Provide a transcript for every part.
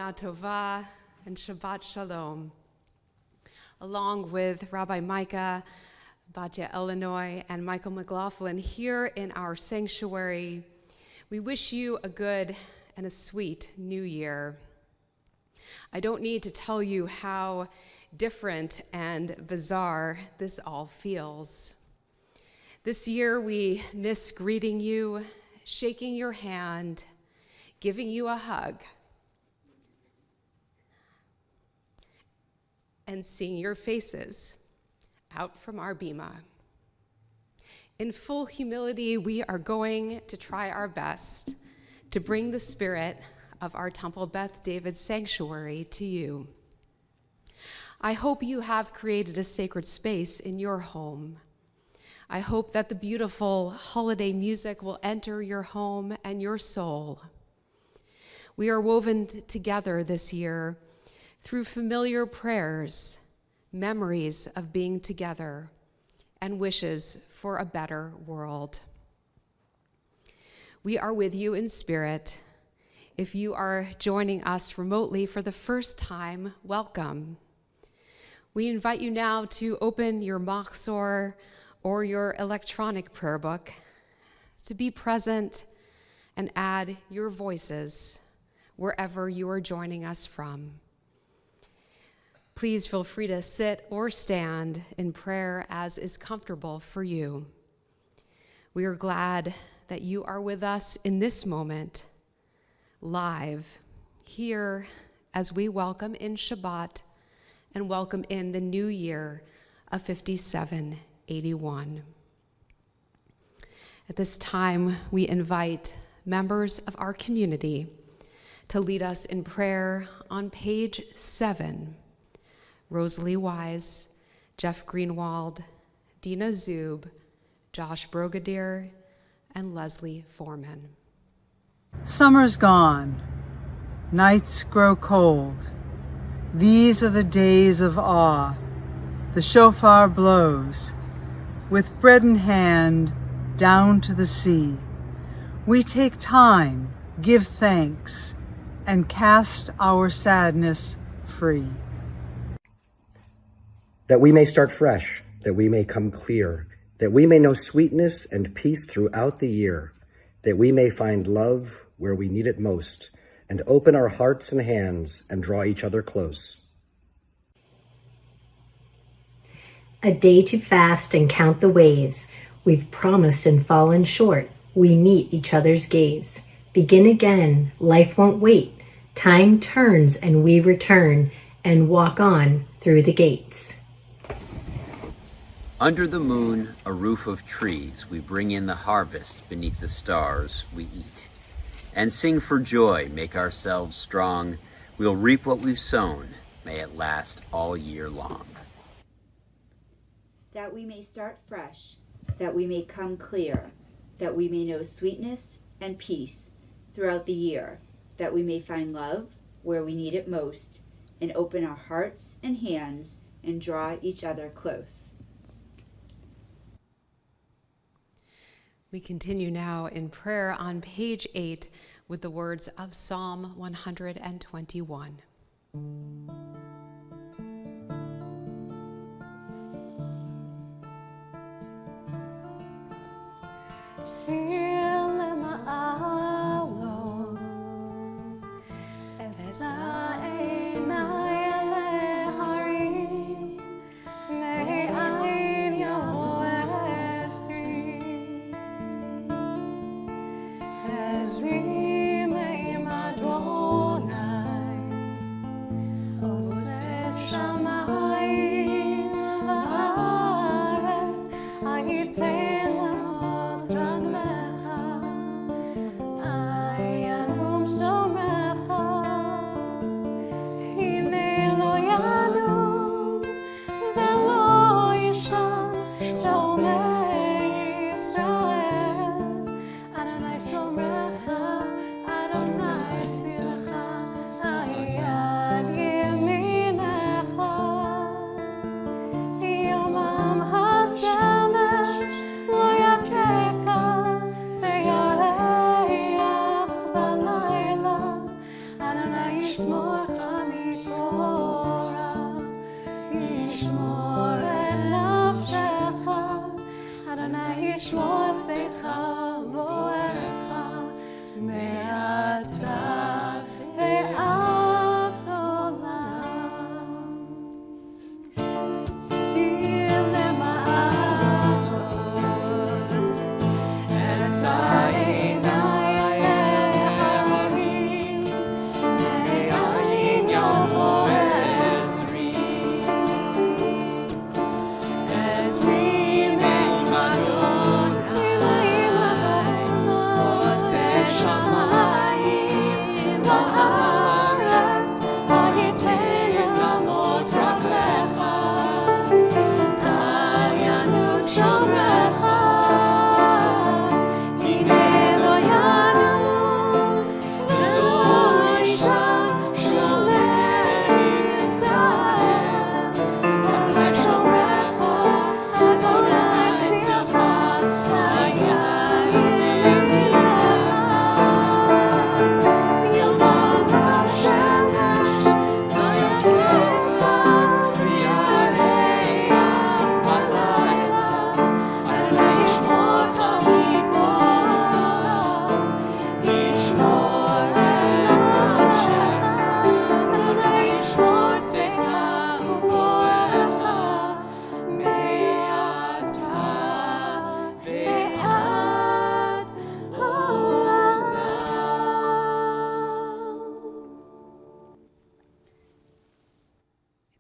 Shana Tova and Shabbat Shalom. Along with Rabbi Micah, Batya Illinois, and Michael McLaughlin here in our sanctuary, we wish you a good and a sweet new year. I don't need to tell you how different and bizarre this all feels. This year we miss greeting you, shaking your hand, giving you a hug, and seeing your faces out from our bima. In full humility, we are going to try our best to bring the spirit of our Temple Beth David sanctuary to you. I hope you have created a sacred space in your home. I hope that the beautiful holiday music will enter your home and your soul. We are woven together this year through familiar prayers, memories of being together, and wishes for a better world. We are with you in spirit. If you are joining us remotely for the first time, welcome. We invite you now to open your Machzor or your electronic prayer book, to be present and add your voices wherever you are joining us from. Please feel free to sit or stand in prayer as is comfortable for you. We are glad that you are with us in this moment, live, here as we welcome in Shabbat and welcome in the new year of 5781. At this time, we invite members of our community to lead us in prayer on page 7. Rosalie Wise, Jeff Greenwald, Dina Zub, Josh Brogadier, and Leslie Foreman. Summer's gone, nights grow cold. These are the days of awe. The shofar blows. With bread in hand, down to the sea. We take time, give thanks, and cast our sadness free. That we may start fresh, that we may come clear, that we may know sweetness and peace throughout the year, that we may find love where we need it most, and open our hearts and hands and draw each other close. A day to fast and count the ways. We've promised and fallen short. We meet each other's gaze. Begin again, life won't wait. Time turns and we return and walk on through the gates. Under the moon, a roof of trees, we bring in the harvest. Beneath the stars, we eat. And sing for joy, make ourselves strong. We'll reap what we've sown. May it last all year long. That we may start fresh, that we may come clear, that we may know sweetness and peace throughout the year, that we may find love where we need it most, and open our hearts and hands and draw each other close. We continue now in prayer on page 8 with the words of Psalm 121. Thank you.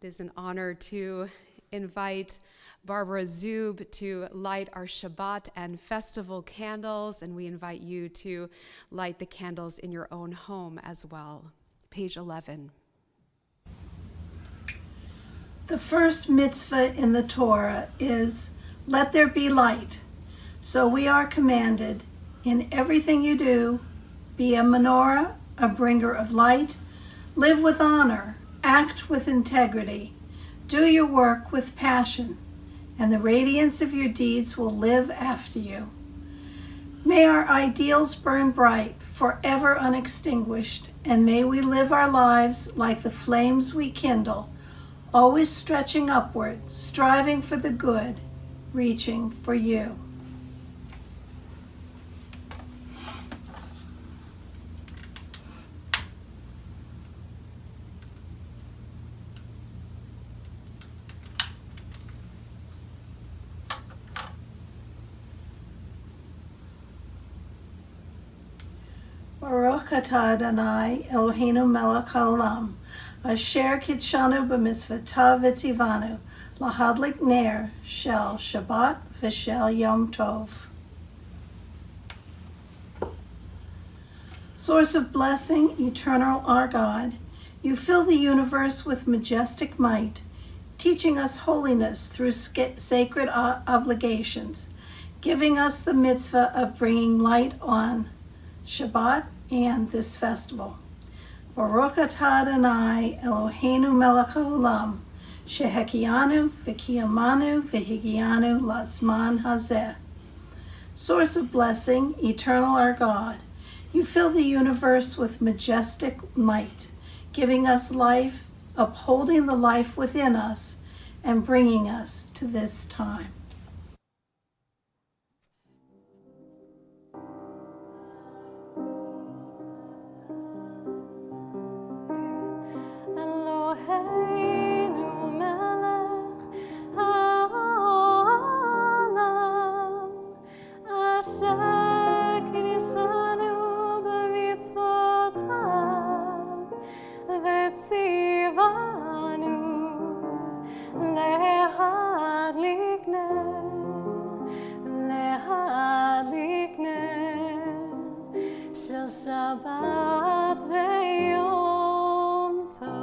It is an honor to invite Barbara Zub to light our Shabbat and festival candles, and we invite you to light the candles in your own home as well. Page 11. The first mitzvah in the Torah is, let there be light. So we are commanded, in everything you do, be a menorah, a bringer of light, live with honor, act with integrity, do your work with passion, and the radiance of your deeds will live after you. May our ideals burn bright, forever unextinguished, and may we live our lives like the flames we kindle, always stretching upward, striving for the good, reaching for you. Baruch atah Adonai Eloheinu melech haolam, asher kitshanu b'mitzvotav v'tzivanu, lahadlik ner shel Shabbat v'shel Yom Tov. Source of blessing, eternal our God, you fill the universe with majestic might, teaching us holiness through sacred obligations, giving us the mitzvah of bringing light on Shabbat and this festival. Baruch atah Adonai Eloheinu melech haolam, shehekianu v'kiyamanu v'higianu lazman hazeh. Source of blessing, eternal our God, you fill the universe with majestic might, giving us life, upholding the life within us, and bringing us to this time. Shabbat ve'yom tov.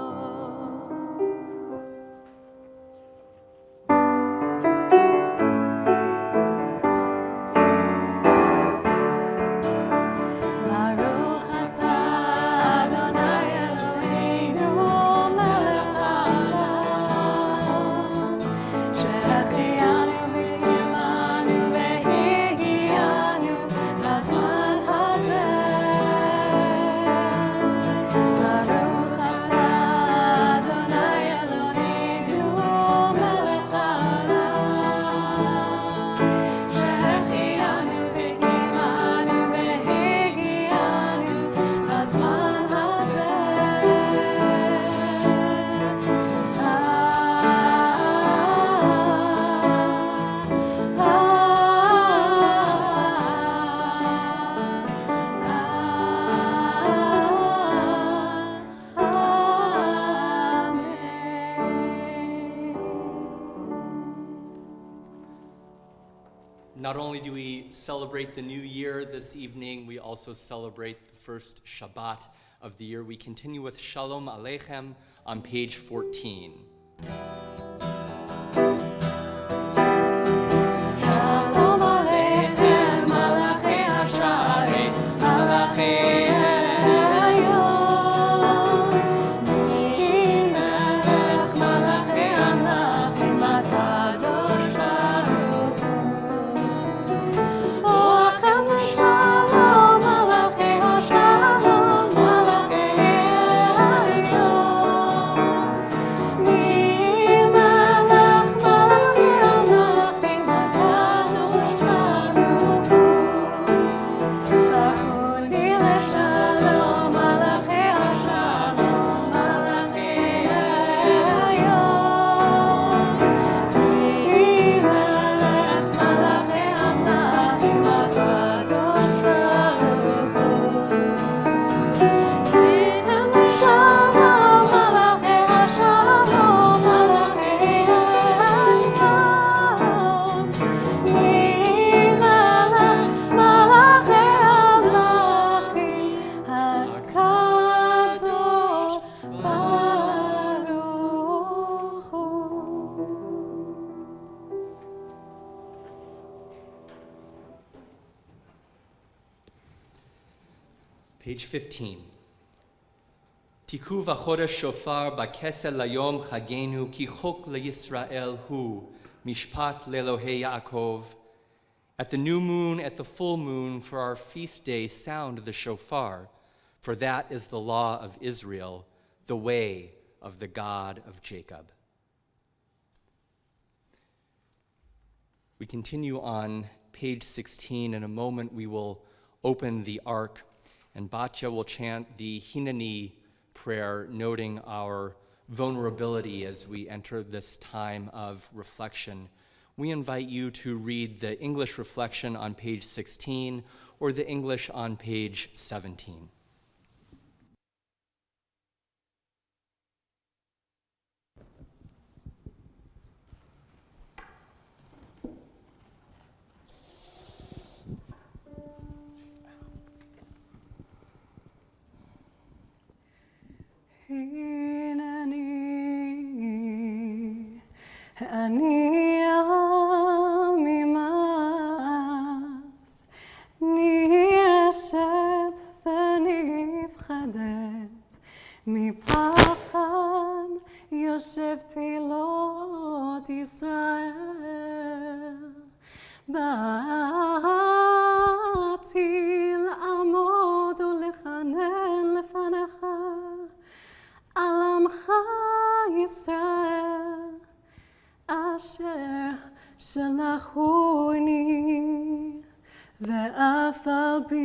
Baruch atah Adonai Eloheinu melech haolam, she'achiyanu v'kiyamanu v'higianu lazman hazeh. Not only do we celebrate the new year this evening, we also celebrate the first Shabbat of the year. We continue with Shalom Aleichem on page 14. Shalom Aleichem, Malachei Hasharei, Malachei Elyon, Melech Malachei Anachim, HaKadosh Baruch Hu. Orachem Shalom, Malachei Hashalom, Malachei Elyon, Page 15. Tiku v'chodesh shofar b'kesel layom chagenu ki chok leYisrael hu mishpat leElohei Yaakov. At the new moon, at the full moon, for our feast day, sound the shofar, for that is the law of Israel, the way of the God of Jacob. We continue on page 16. In a moment, we will open the ark, and Batya will chant the Hineni prayer, noting our vulnerability as we enter this time of reflection. We invite you to read the English reflection on page 16 or the English on page 17. אני עמימס, נרשת ונפחדת, מפחד יושב תהילות ישראל. באתי לעמוד ולחנן לפניך, על עמך ישראל. אשר שלחוני, ואף על פי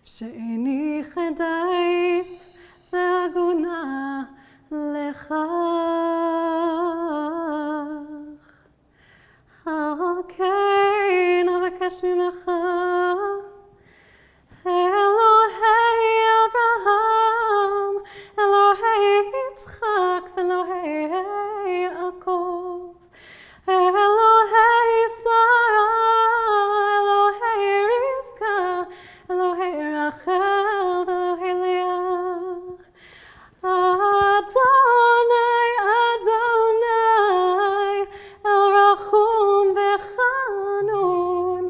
שאיני חטאת והגונה לכך, על כן אבקש ממך, אלוהי אברהם, אלוהי יצחק ואלוהי יעקב, אלוהי שרה, אלוהי רבקה, אלוהי רחל ואלוהי לאה, אדוני, אדוני, אל רחום וחנון,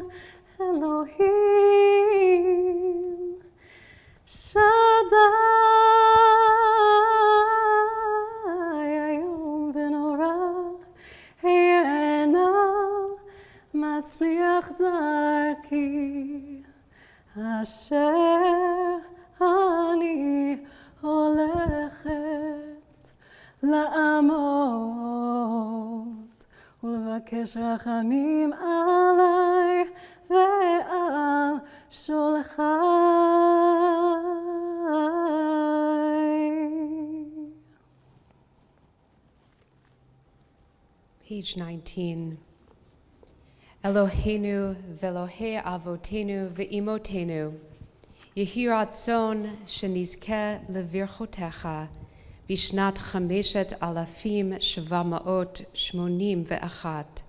אלוהים שדי, איום ונורא, אינו מצליח דרכי, אשר אני הולכת לעמוד ולבקש רחמים עליי ועל שולחי. Page 19. Eloheinu ve'Elohei avotenu ve'imotenu, yehi ratzon shenizkeh levirchotecha, bishnat chameshet alafim sheva ma'ot shmonim ve'achat.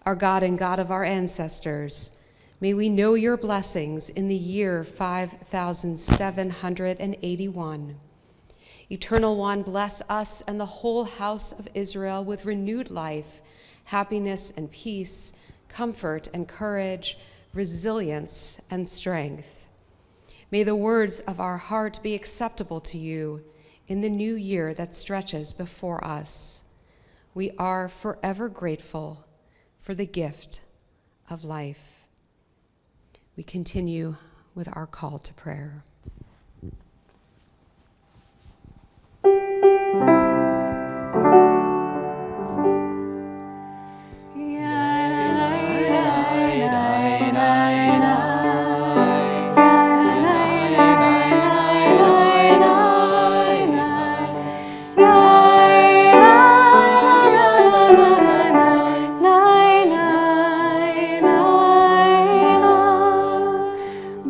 Our God and God of our ancestors, may we know your blessings in the year 5781. Eternal One, bless us and the whole house of Israel with renewed life, happiness and peace, comfort and courage, resilience and strength. May the words of our heart be acceptable to you in the new year that stretches before us. We are forever grateful for the gift of life. We continue with our call to prayer.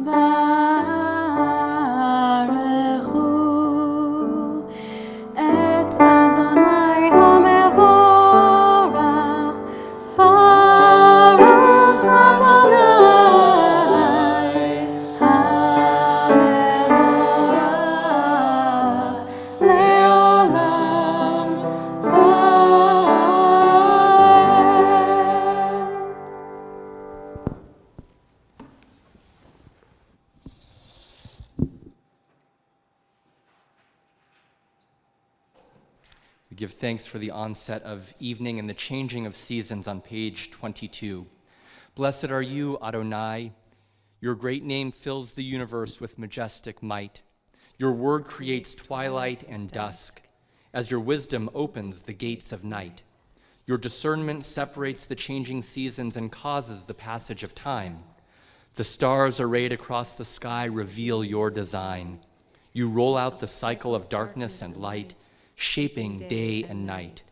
Bye. We give thanks for the onset of evening and the changing of seasons on page 22. Blessed are you, Adonai. Your great name fills the universe with majestic might. Your word creates twilight and dusk, as your wisdom opens the gates of night. Your discernment separates the changing seasons and causes the passage of time. The stars arrayed across the sky reveal your design. You roll out the cycle of darkness and light, shaping day and night.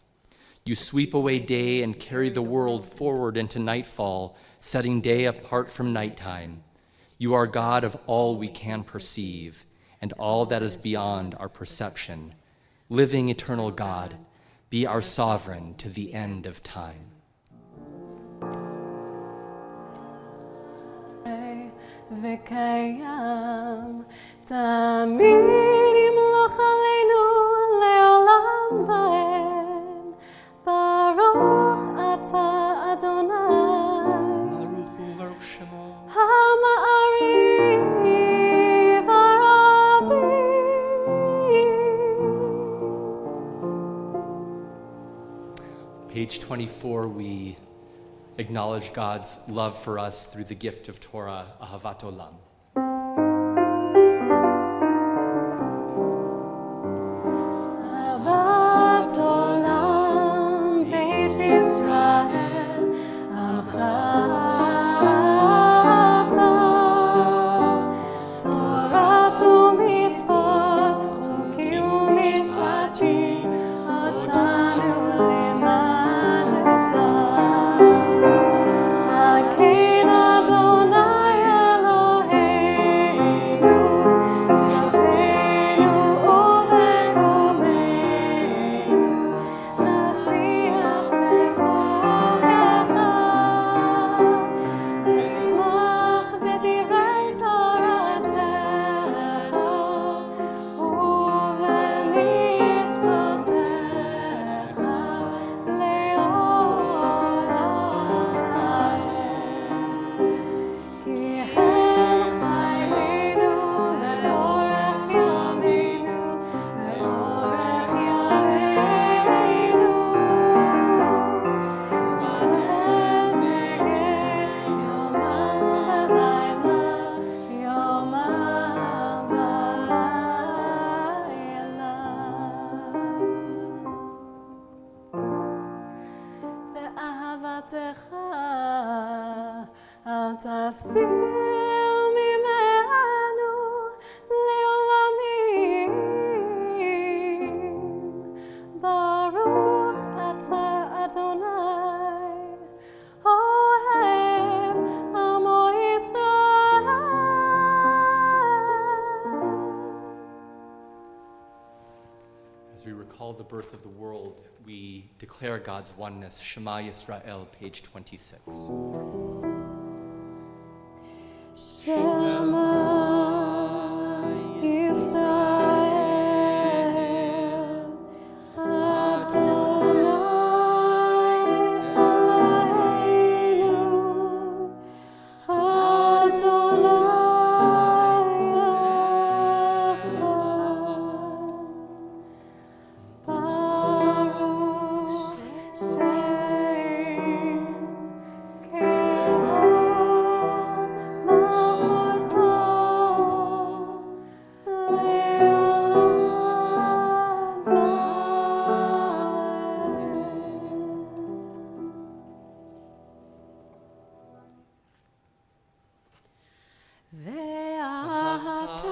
You sweep away day and carry the world forward into nightfall, setting day apart from nighttime. You are God of all we can perceive, and all that is beyond our perception. Living eternal God, be our sovereign to the end of time. וקיים תמיד ימלוך עלינו לעולם ועד. ברוך אתה אדוני Baruch Shemo. המעריב הרבים. Page 24, we acknowledge God's love for us through the gift of Torah, Ahavat Olam. אהבת עולם בית ישראל עמך אתה תורת ומצוות חוקים ומשפטים אותנו לימדת על כן אדוני אלוהינו שוכנו ובקומנו נשיח בחוקך ונשמח בדברי תורתך ובמצוותיך לעולם. כי הם חיינו ואורך ימינו ואורך ימינו והם מגן יומם ולילה יומם ולילה. ואהבתך אל תסיר ממנו לעולמים. ברוך אתה אדוני אוהב עמו ישראל. As we recall the birth of the world, we declare God's oneness, Shema Yisrael, page 26. Shema Yisrael Adonai Eloheinu Adonai Echad Baruch Shem Kevod Malchuto Le'olam ואהבת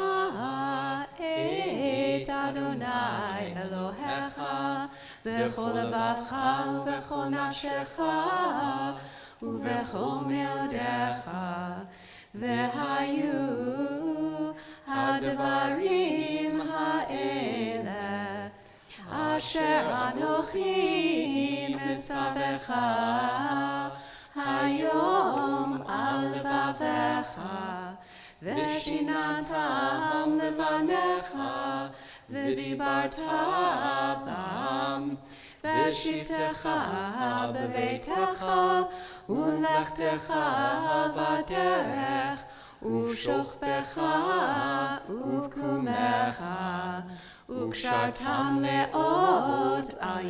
את אדוני אלוהיך בכל לבבך ובכל נפשך ובכל מאודיך. והיו הדברים האלה אשר אנוכי מצווך היום על לבביך, ושיננתם לבניך ודיברת בם בשבתך בביתך ולכתך בדרך ושוכבך ובקומך וקשרתם לאות על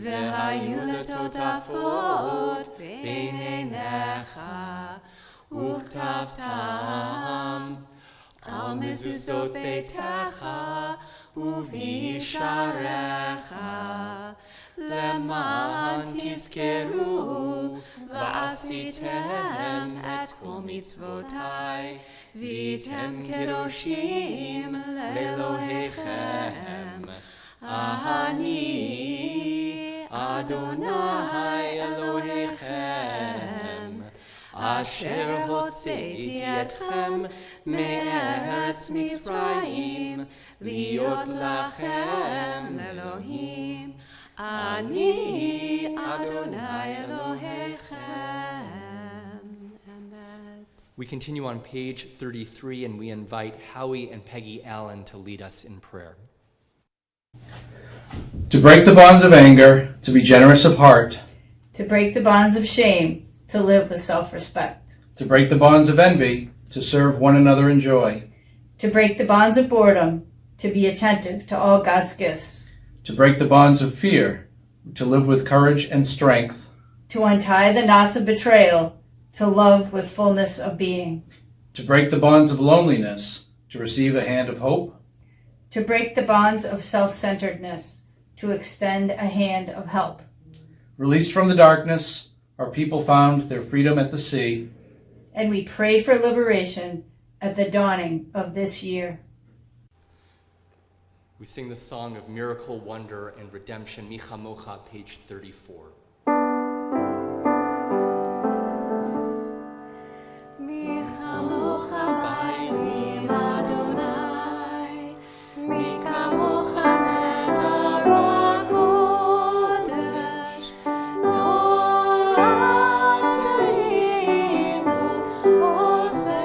והיו לטוטפות בין עיניך, וכתבתם על מזוזות ביתך ובישעריך, למען תזכרו ועשיתם את כל מצוותי, והייתם קדושים לאלוהיכם. אני אדוני אלוהיכם, אשר הוצאתי אתכם מארץ מצרים, להיות לכם לאלוהים. אני אדוני אלוהיכם. Amen. We continue on page 33, and we invite Howie and Peggy Allen to lead us in prayer. To break the bonds of anger, to be generous of heart, to break the bonds of shame, to live with self-respect, to break the bonds of envy, to serve one another in joy, to break the bonds of boredom, to be attentive to all God's gifts, to break the bonds of fear, to live with courage and strength, to untie the knots of betrayal, to love with fullness of being, to break the bonds of loneliness, to receive a hand of hope, to break the bonds of self-centeredness, to extend a hand of help. Released from the darkness, our people found their freedom at the sea, and we pray for liberation at the dawning of this year. We sing the song of miracle, wonder, and redemption, Mi Chamocha, page 34. מי כמוך בעלים אדוני, מי כמוך נדר בקודש, נורתנו עושה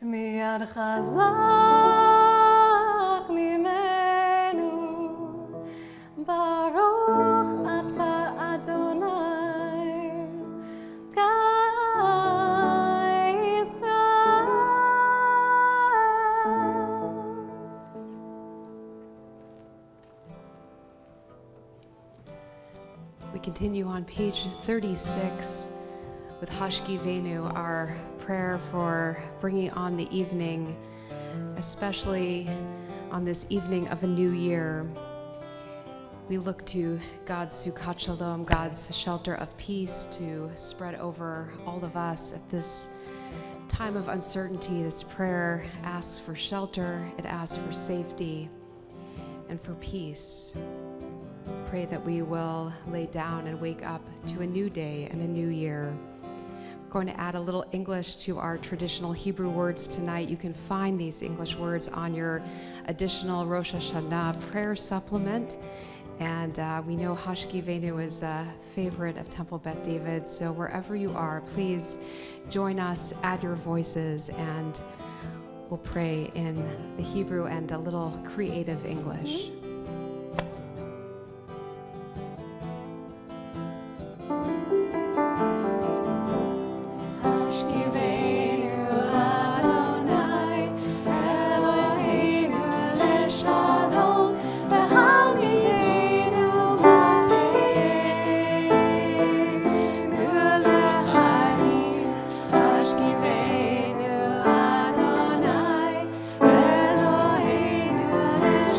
מיד חזק ממנו, ברוך אתה אדוני, גיא ישראל. We continue on page 36 with Hashkivenu, our prayer for bringing on the evening, especially on this evening of a new year. We look to God's Sukkot Shalom, God's shelter of peace, to spread over all of us at this time of uncertainty. This prayer asks for shelter, it asks for safety, and for peace. Pray that we will lay down and wake up to a new day and a new year. We're going to add a little English to our traditional Hebrew words tonight. You can find these English words on your additional Rosh Hashana prayer supplement. And we know Hashkivenu is a favorite of Temple Beth David. So wherever you are, please join us, add your voices, and we'll pray in the Hebrew and a little creative English.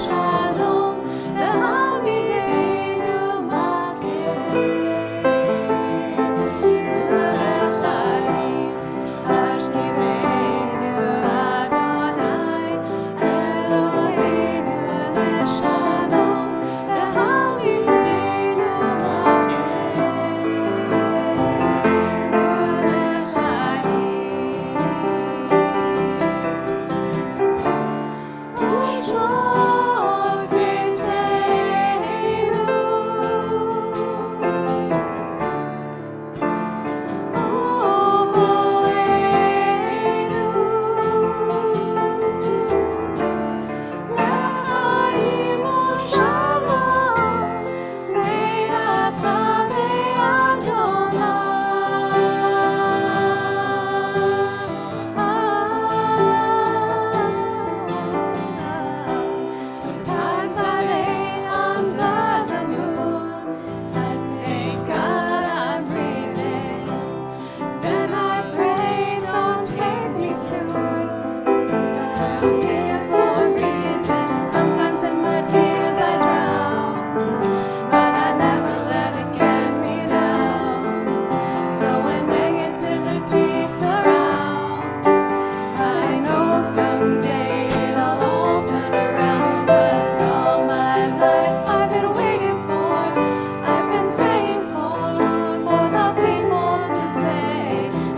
Shalom. someday it'll all turn around. 'Cause all my life I've been waiting for, I've been praying for the people to say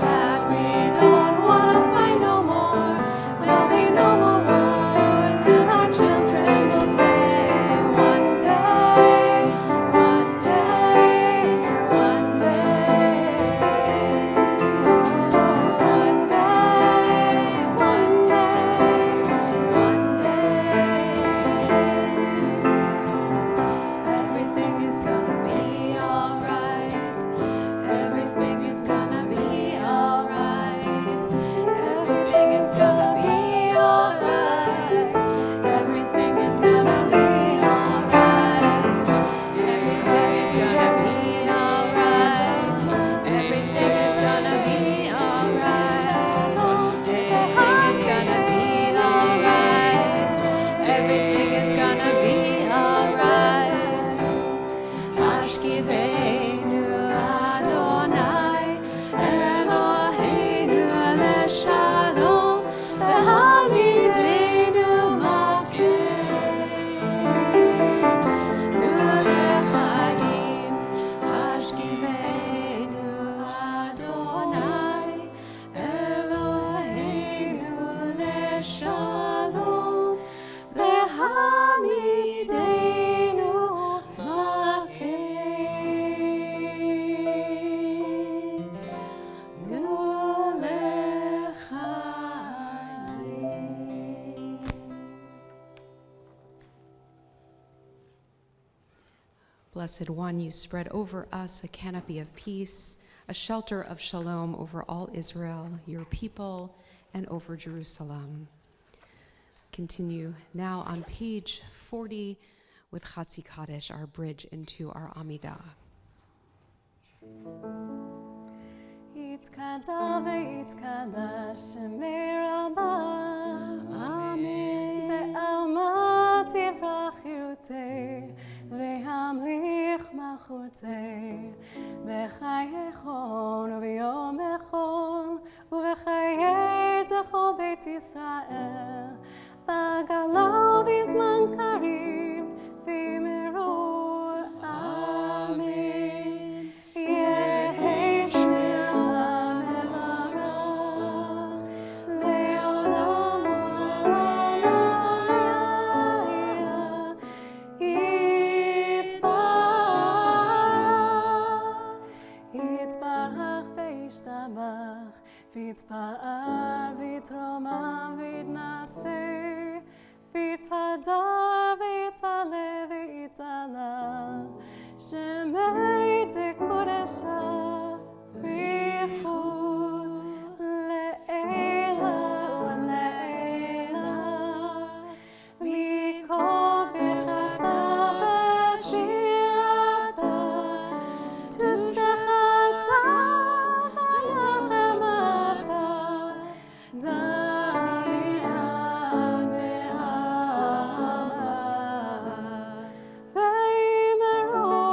that we don't want to fight no more. There'll be no more wars, and our children will play. One day, one day, one day, one day, one day, one day. Everything is gonna be alright. Everything is gonna be alright. Everything is gonna be alright. Everything is gonna be alright. Everything is gonna be alright. Everything is gonna be alright. Everything is gonna be alright. Everything is gonna be alright. Hashkivenu Adonai Eloheinu leshalom v'hamidenu makenu lechaim. Hashkivenu Adonai Eloheinu leshalom v'hamidenu makenu lechaim. Blessed One, you spread over us a canopy of peace, a shelter of shalom over all Israel, your people, and over Jerusalem. Continue now on page 40 with Chatzi Kaddish, our bridge into our Amidah. יתקדש ויתקדש שמי רבה, אמן. בעלמא תברח חירותי, והמליך מלכותי, בחייכון וביומכון, ובחיי זכור בית ישראל, בגלה ובזמן קריב, במרור, אמן. יהי שמיר מברך, לעולם ולעולם יתברך וישתבח, ויתפאר ויתרומם ויתנשא, ויתהדר ויתעלה ויתעלה, שמי דקודשה בריחו לעילה ולעילה, מכל ברכתה ושירתה, תשבחתה ונחמתה, דמיין באהבה, ויאמרו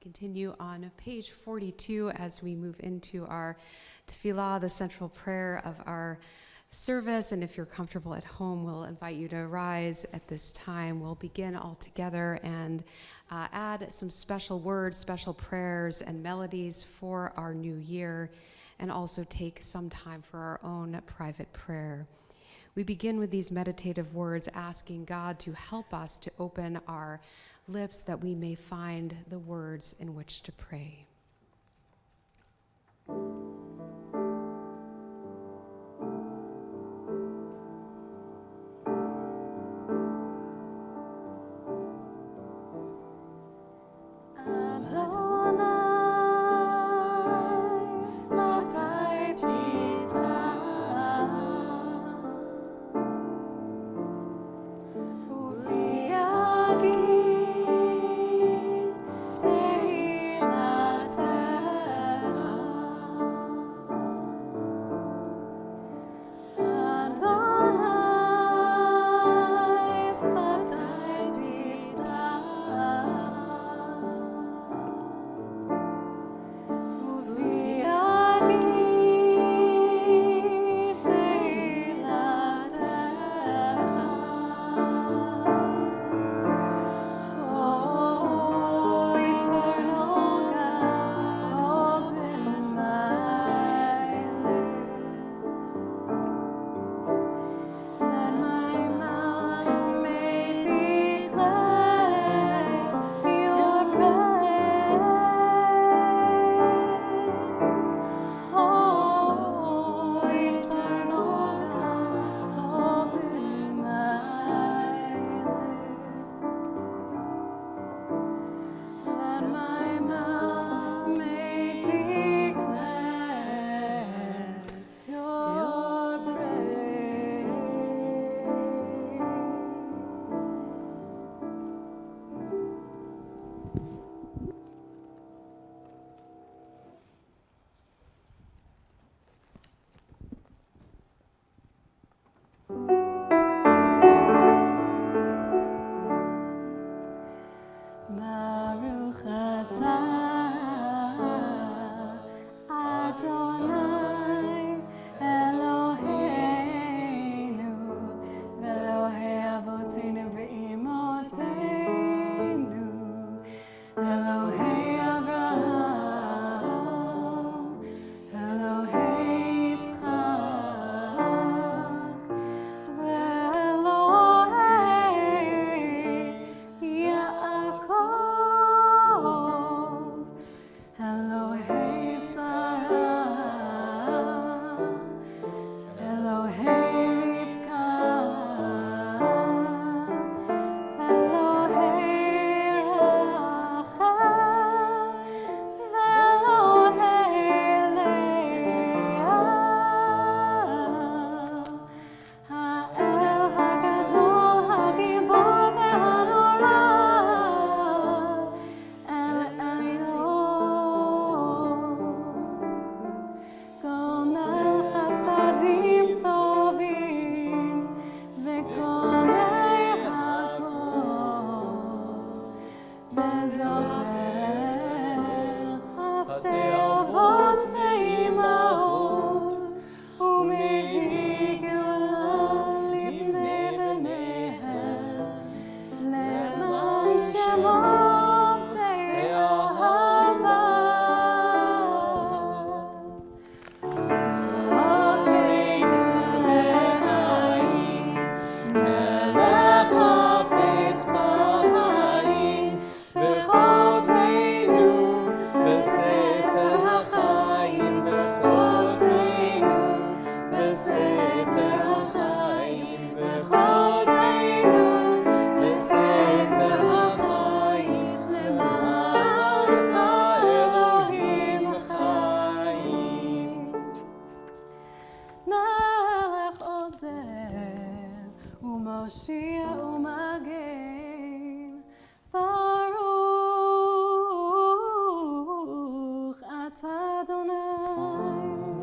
Continue on page 42 as we move into our tefillah, the central prayer of our service. And if you're comfortable at home, we'll invite you to rise at this time. We'll begin all together and add some special words, special prayers, and melodies for our new year, and also take some time for our own private prayer. We begin with these meditative words, asking God to help us to open our lips that we may find the words in which to pray. Tehillah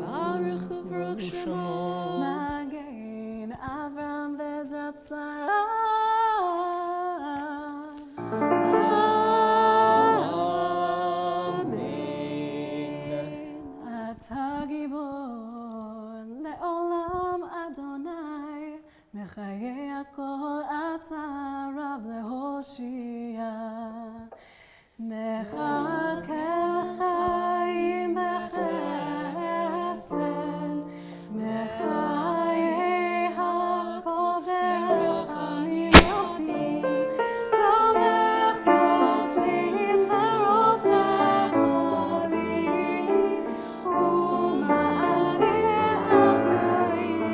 Baruch hu Baruch Shemo Magen Avram Bezrat Sarah Amen Ata Gibor Le'olam Adonai Mechayei Hakol Ata Rav Lehoshia Mechake l'chaim b'chesed Mechayei Hakol berachamim rabim Samech noflim v'rofech cholim U'ma'atir asurim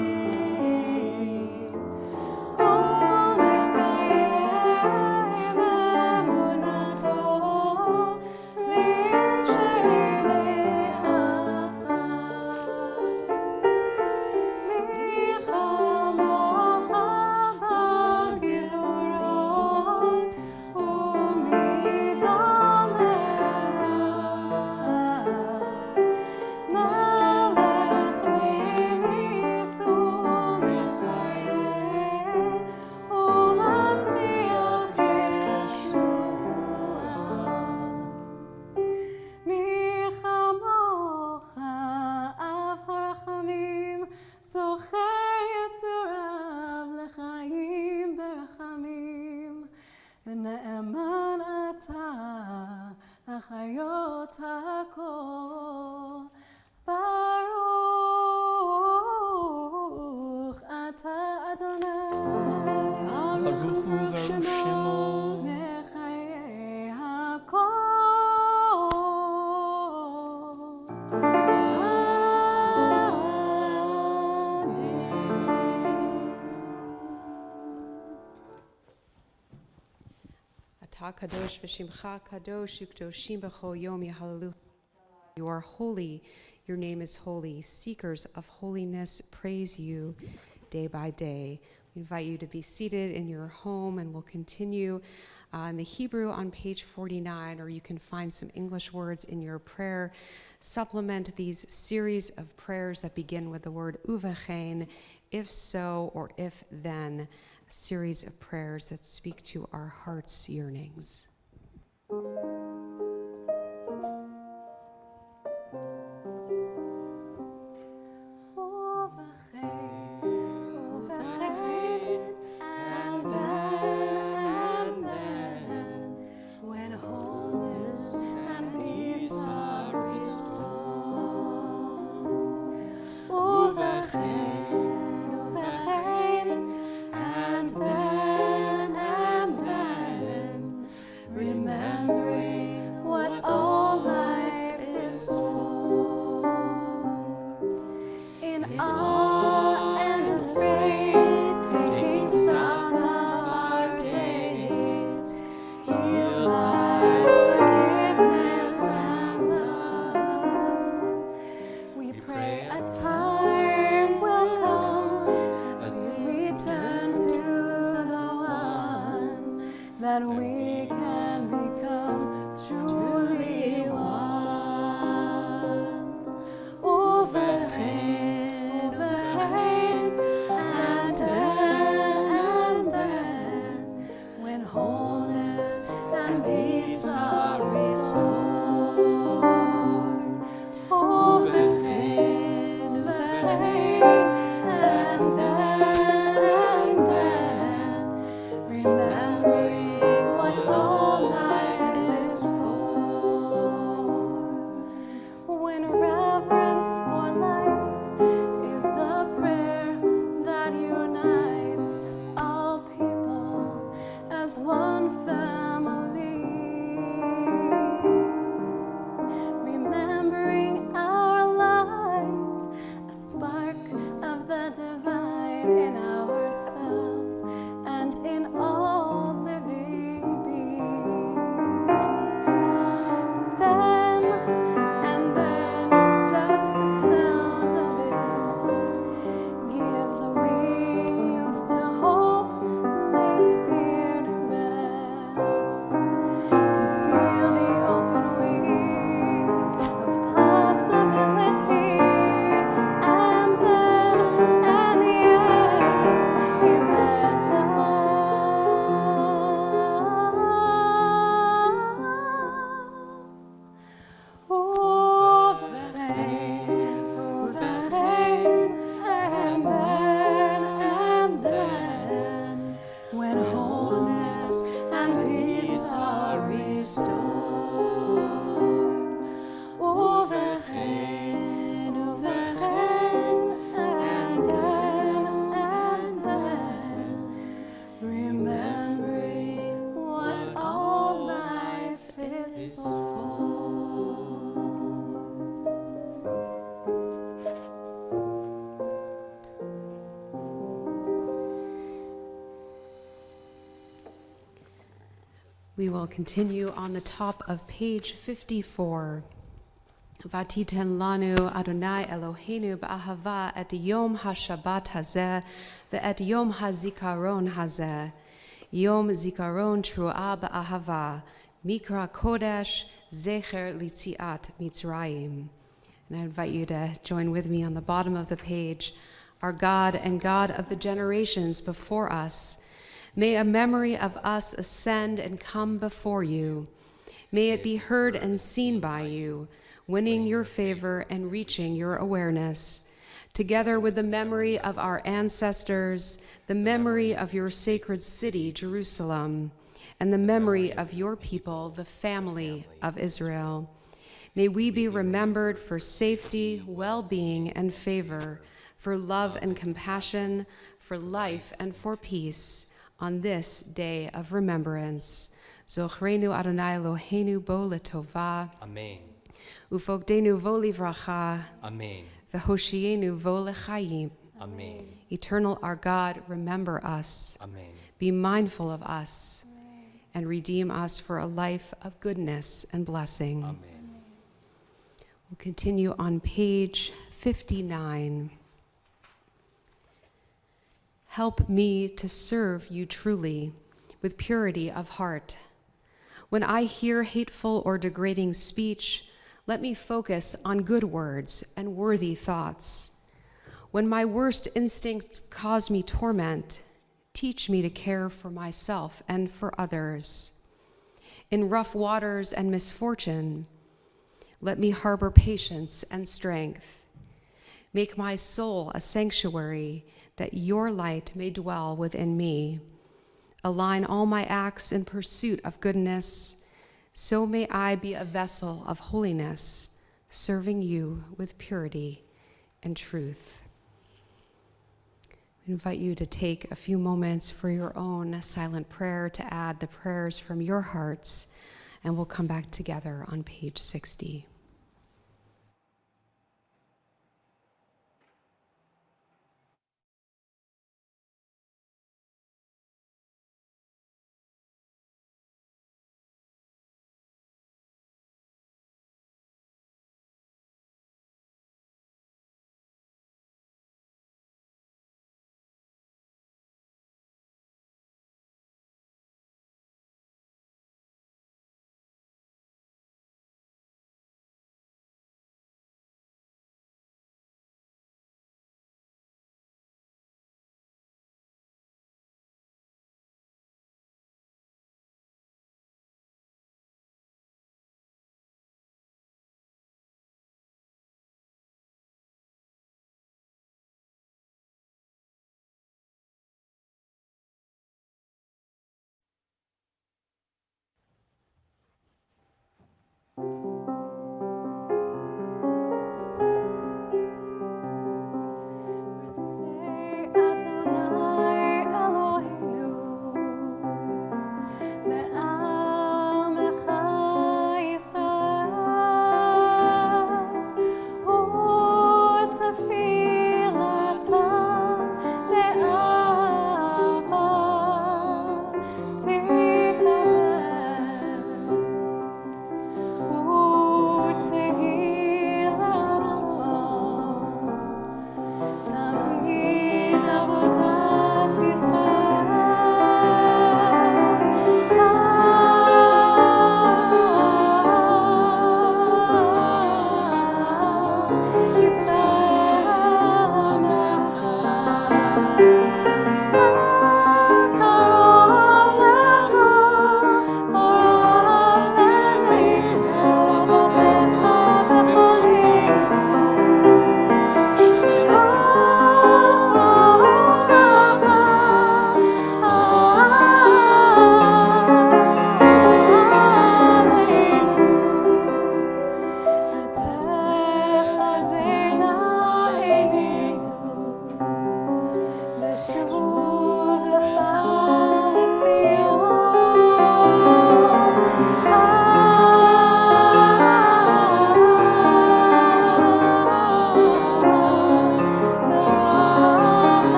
U'mekayem emunato V'she'inei afar Mi chamocha b'gevurot U'midam le'elav Melech mimitu mechayeh U'matzliach Yeshua Mi chamocha av harachamim Zocher yitzurav l'chaim berachamim V'ne'eman ata l'chayot hakol Baruch ata Adonai Baruch hu Baruch Shemo Mechayei hakol Ata kadosh v'shimcha kadosh ukdoshim b'chol yom yahallelu. You are holy, your name is holy. Seekers of holiness praise you day by day. We invite you to be seated in your home, and we'll continue in the Hebrew on page 49, or you can find some English words in your prayer. Supplement these series of prayers that begin with the word uvechein, if so or if then, a series of prayers that speak to our heart's yearnings. When wholeness and peace are restored. Uvechein, and then, remembering We will continue on the top of page 54. Vatiten lanu Adonai Eloheinu ba'ahava et yom ha-shabbat hazeh ve'et yom ha-zikaron hazeh. Yom zikaron tru'a ba'ahava mikra kodesh zecher litziat mitzrayim. And I invite you to join with me on the bottom of the page. Our God and God of the generations before us, may a memory of us ascend and come before you. May it be heard and seen by you, winning your favor and reaching your awareness. Together with the memory of our ancestors, the memory of your sacred city, Jerusalem, and the memory of your people, the family of Israel. May we be remembered for safety, well-being, and favor, for love and compassion, for life and for peace on this day of remembrance. Zochrenu Adonai Eloheinu bo letova. Amen. Ufogdenu vo livracha. Amen. Vehoshienu vo lechayim. Amen. Eternal our God, remember us. Amen. Be mindful of us. And redeem us for a life of goodness and blessing. Amen. We'll continue on page 59. Help me to serve you truly with purity of heart. When I hear hateful or degrading speech, let me focus on good words and worthy thoughts. When my worst instincts cause me torment, teach me to care for myself and for others. In rough waters and misfortune, let me harbor patience and strength. Make my soul a sanctuary that your light may dwell within me. Align all my acts in pursuit of goodness, so may I be a vessel of holiness, serving you with purity and truth. I invite you to take a few moments for your own silent prayer to add the prayers from your hearts, and we'll come back together on page 60.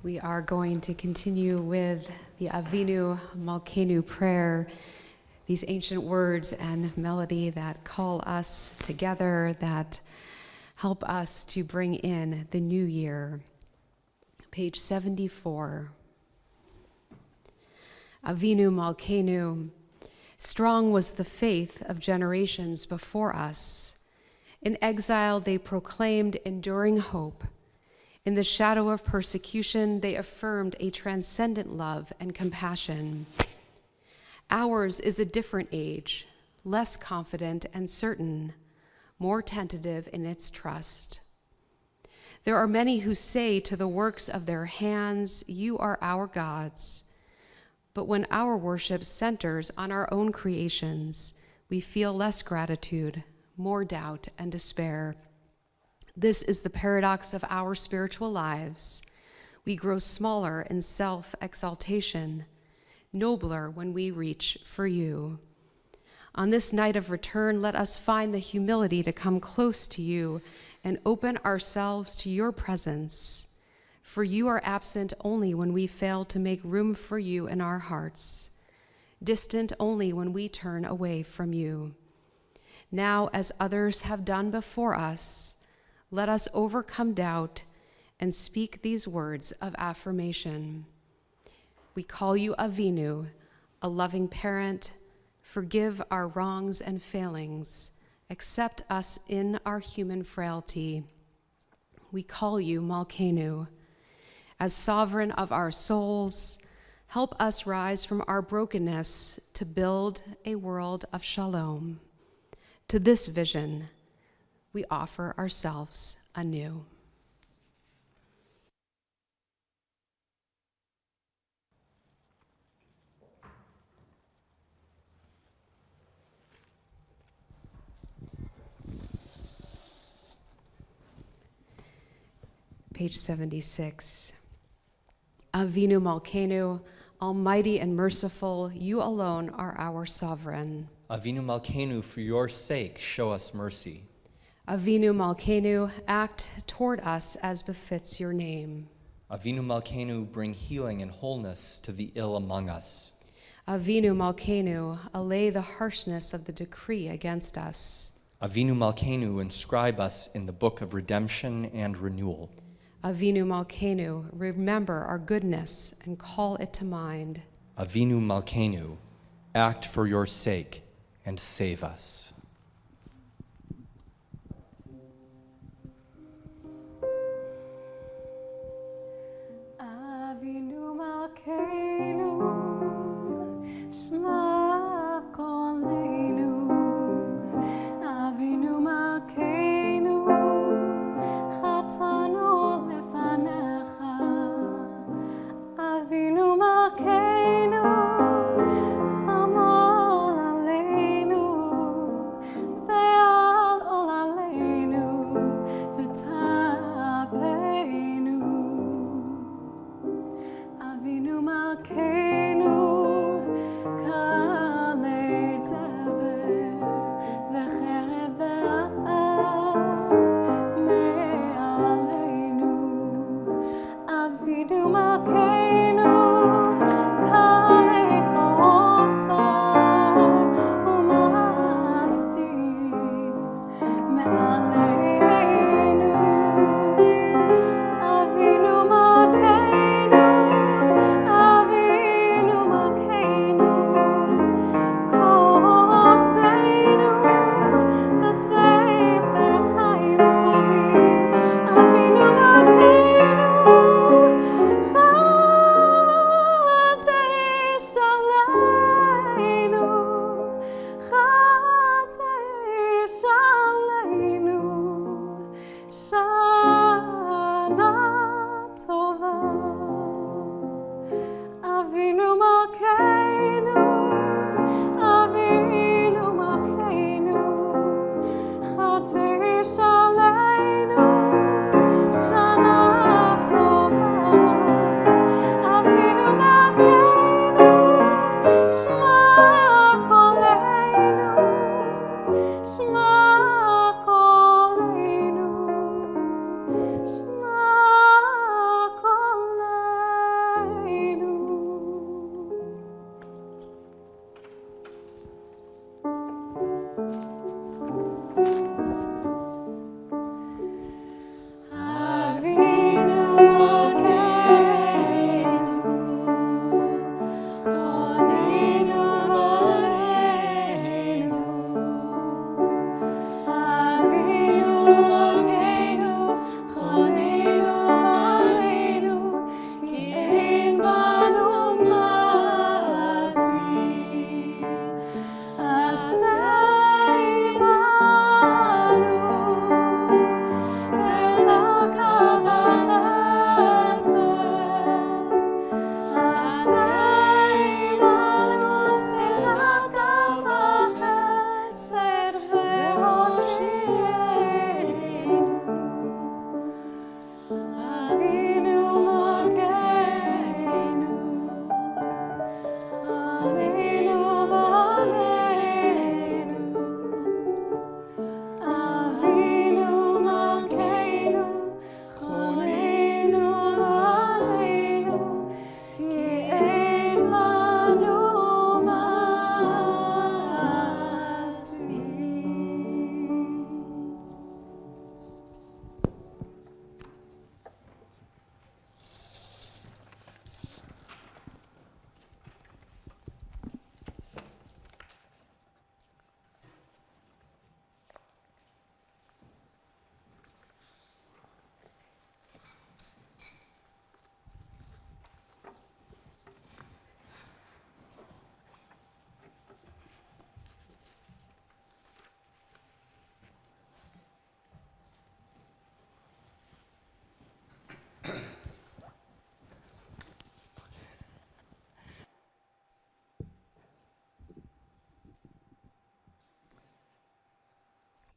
We are going to continue with the Avinu Malkeinu prayer, these ancient words and melody that call us together, that help us to bring in the new year. Page 74. Avinu Malkeinu, strong was the faith of generations before us. In exile they proclaimed enduring hope. In the shadow of persecution, they affirmed a transcendent love and compassion. Ours is a different age, less confident and certain, more tentative in its trust. There are many who say to the works of their hands, "You are our gods." But when our worship centers on our own creations, we feel less gratitude, more doubt and despair. This is the paradox of our spiritual lives. We grow smaller in self-exaltation, nobler when we reach for you. On this night of return, let us find the humility to come close to you and open ourselves to your presence. For you are absent only when we fail to make room for you in our hearts, distant only when we turn away from you. Now, as others have done before us, let us overcome doubt and speak these words of affirmation. We call you Avinu, a loving parent. Forgive our wrongs and failings. Accept us in our human frailty. We call you Malkeinu. As sovereign of our souls, help us rise from our brokenness to build a world of shalom. To this vision, we offer ourselves anew. Page 76. Avinu Malkeinu, almighty and merciful, you alone are our sovereign. Avinu Malkeinu, for your sake, show us mercy. Avinu Malkeinu, act toward us as befits your name. Avinu Malkeinu, bring healing and wholeness to the ill among us. Avinu Malkeinu, allay the harshness of the decree against us. Avinu Malkeinu, inscribe us in the book of redemption and renewal. Avinu Malkeinu, remember our goodness and call it to mind. Avinu Malkeinu, act for your sake and save us. Avinu Malkeinu, Shema Kolenu. Avinu Malkeinu, Chatanu lefanecha. Avinu Malkeinu, Chamol aleinu.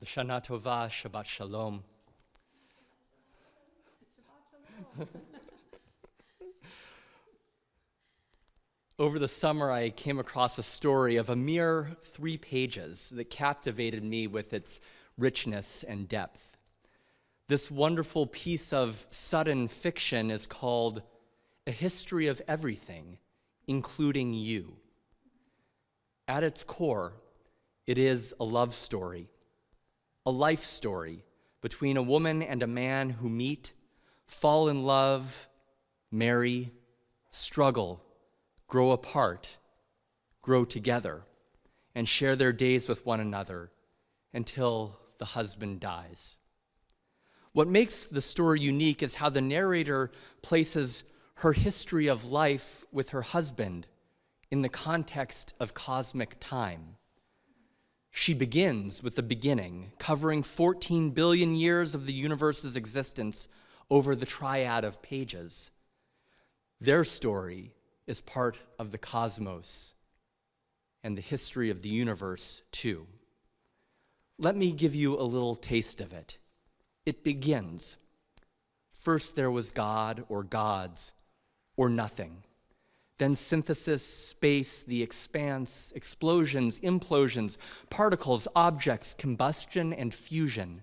L'Shana Tova, Shabbat Shalom. Over the summer, I came across a story of a mere 3 pages that captivated me with its richness and depth. This wonderful piece of sudden fiction is called A History of Everything, Including You. At its core, it is a love story, a life story between a woman and a man who meet, fall in love, marry, struggle, grow apart, grow together, and share their days with one another until the husband dies. What makes the story unique is how the narrator places her history of life with her husband in the context of cosmic time. She begins with the beginning, covering 14 billion years of the universe's existence over the triad of pages. Their story is part of the cosmos and the history of the universe too. Let me give you a little taste of it. It begins. First there was God or gods or nothing. Then synthesis, space, the expanse, explosions, implosions, particles, objects, combustion, and fusion.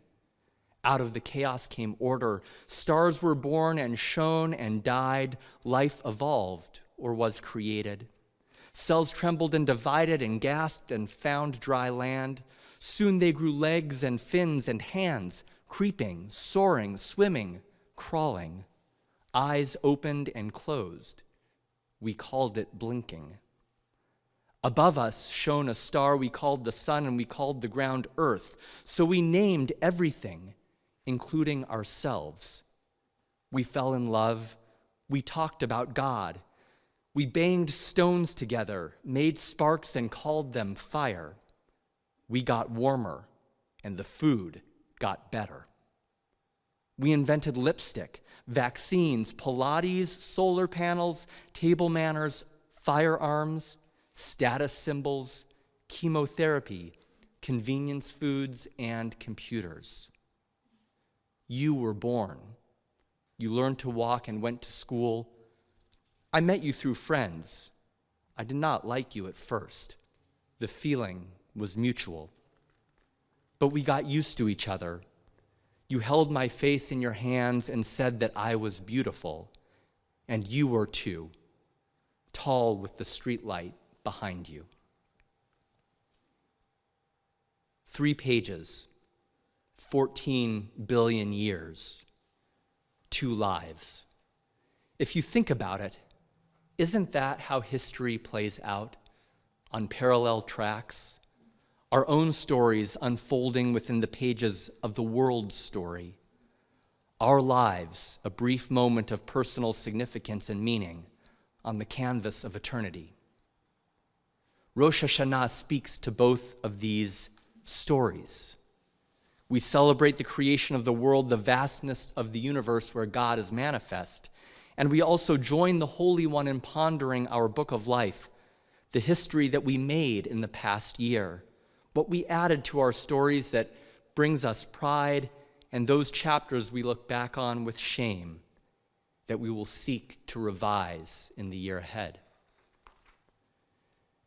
Out of the chaos came order. Stars were born and shone and died. Life evolved or was created. Cells trembled and divided and gasped and found dry land. Soon they grew legs and fins and hands, creeping, soaring, swimming, crawling. Eyes opened and closed. We called it blinking. Above us shone a star we called the sun, and we called the ground earth. So we named everything, including ourselves. We fell in love. We talked about God. We banged stones together, made sparks and called them fire. We got warmer, and the food got better. We invented lipstick, vaccines, Pilates, solar panels, table manners, firearms, status symbols, chemotherapy, convenience foods, and computers. You were born. You learned to walk and went to school. I met you through friends. I did not like you at first. The feeling was mutual. But we got used to each other. You held my face in your hands and said that I was beautiful, and you were too, tall with the streetlight behind you. 3 pages, 14 billion years, 2 lives. If you think about it, isn't that how history plays out on parallel tracks? Our own stories unfolding within the pages of the world's story. Our lives, a brief moment of personal significance and meaning on the canvas of eternity. Rosh Hashana speaks to both of these stories. We celebrate the creation of the world, the vastness of the universe where God is manifest, and we also join the Holy One in pondering our book of life, the history that we made in the past year, what we added to our stories that brings us pride, and those chapters we look back on with shame that we will seek to revise in the year ahead.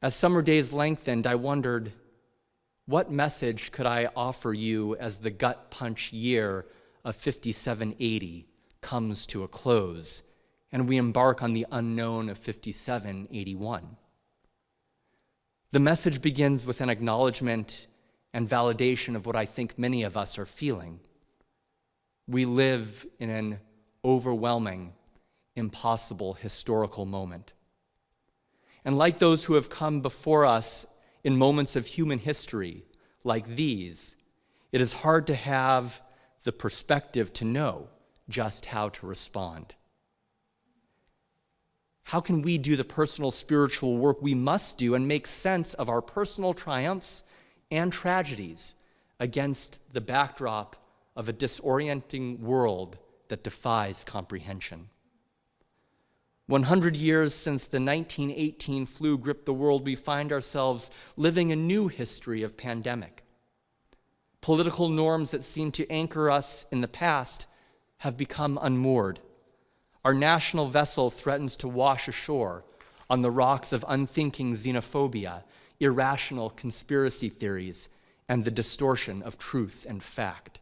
As summer days lengthened, I wondered, what message could I offer you as the gut punch year of 5780 comes to a close and we embark on the unknown of 5781? The message begins with an acknowledgement and validation of what I think many of us are feeling. We live in an overwhelming, impossible historical moment. And like those who have come before us in moments of human history like these, it is hard to have the perspective to know just how to respond. How can we do the personal spiritual work we must do and make sense of our personal triumphs and tragedies against the backdrop of a disorienting world that defies comprehension? 100 years since the 1918 flu gripped the world, we find ourselves living a new history of pandemic. Political norms that seem to anchor us in the past have become unmoored. Our national vessel threatens to wash ashore on the rocks of unthinking xenophobia, irrational conspiracy theories, and the distortion of truth and fact.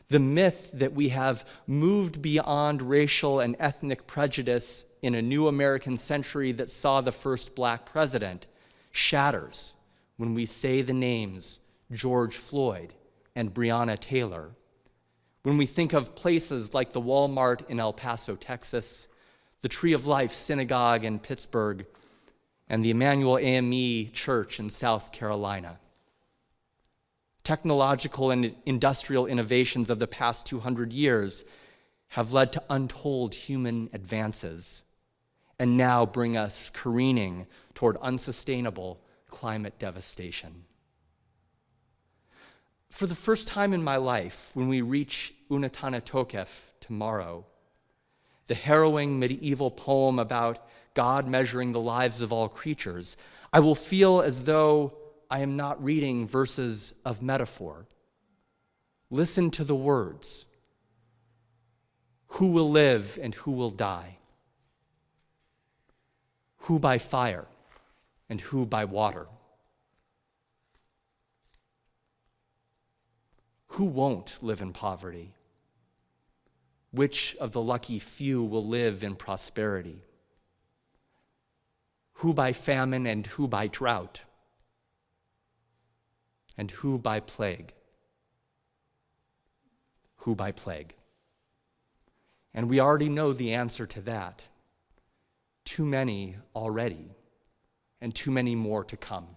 The myth that we have moved beyond racial and ethnic prejudice in a new American century that saw the first black president shatters when we say the names George Floyd and Breonna Taylor, when we think of places like the Walmart in El Paso, Texas, the Tree of Life Synagogue in Pittsburgh, and the Emmanuel AME Church in South Carolina. Technological and industrial innovations of the past 200 years have led to untold human advances and now bring us careening toward unsustainable climate devastation. For the first time in my life, when we reach Unatana Tokef tomorrow, the harrowing medieval poem about God measuring the lives of all creatures, I will feel as though I am not reading verses of metaphor. Listen to the words. Who will live and who will die? Who by fire and who by water? Who won't live in poverty? Which of the lucky few will live in prosperity? Who by famine and who by drought? And who by plague? Who by plague? And we already know the answer to that. Too many already, and too many more to come.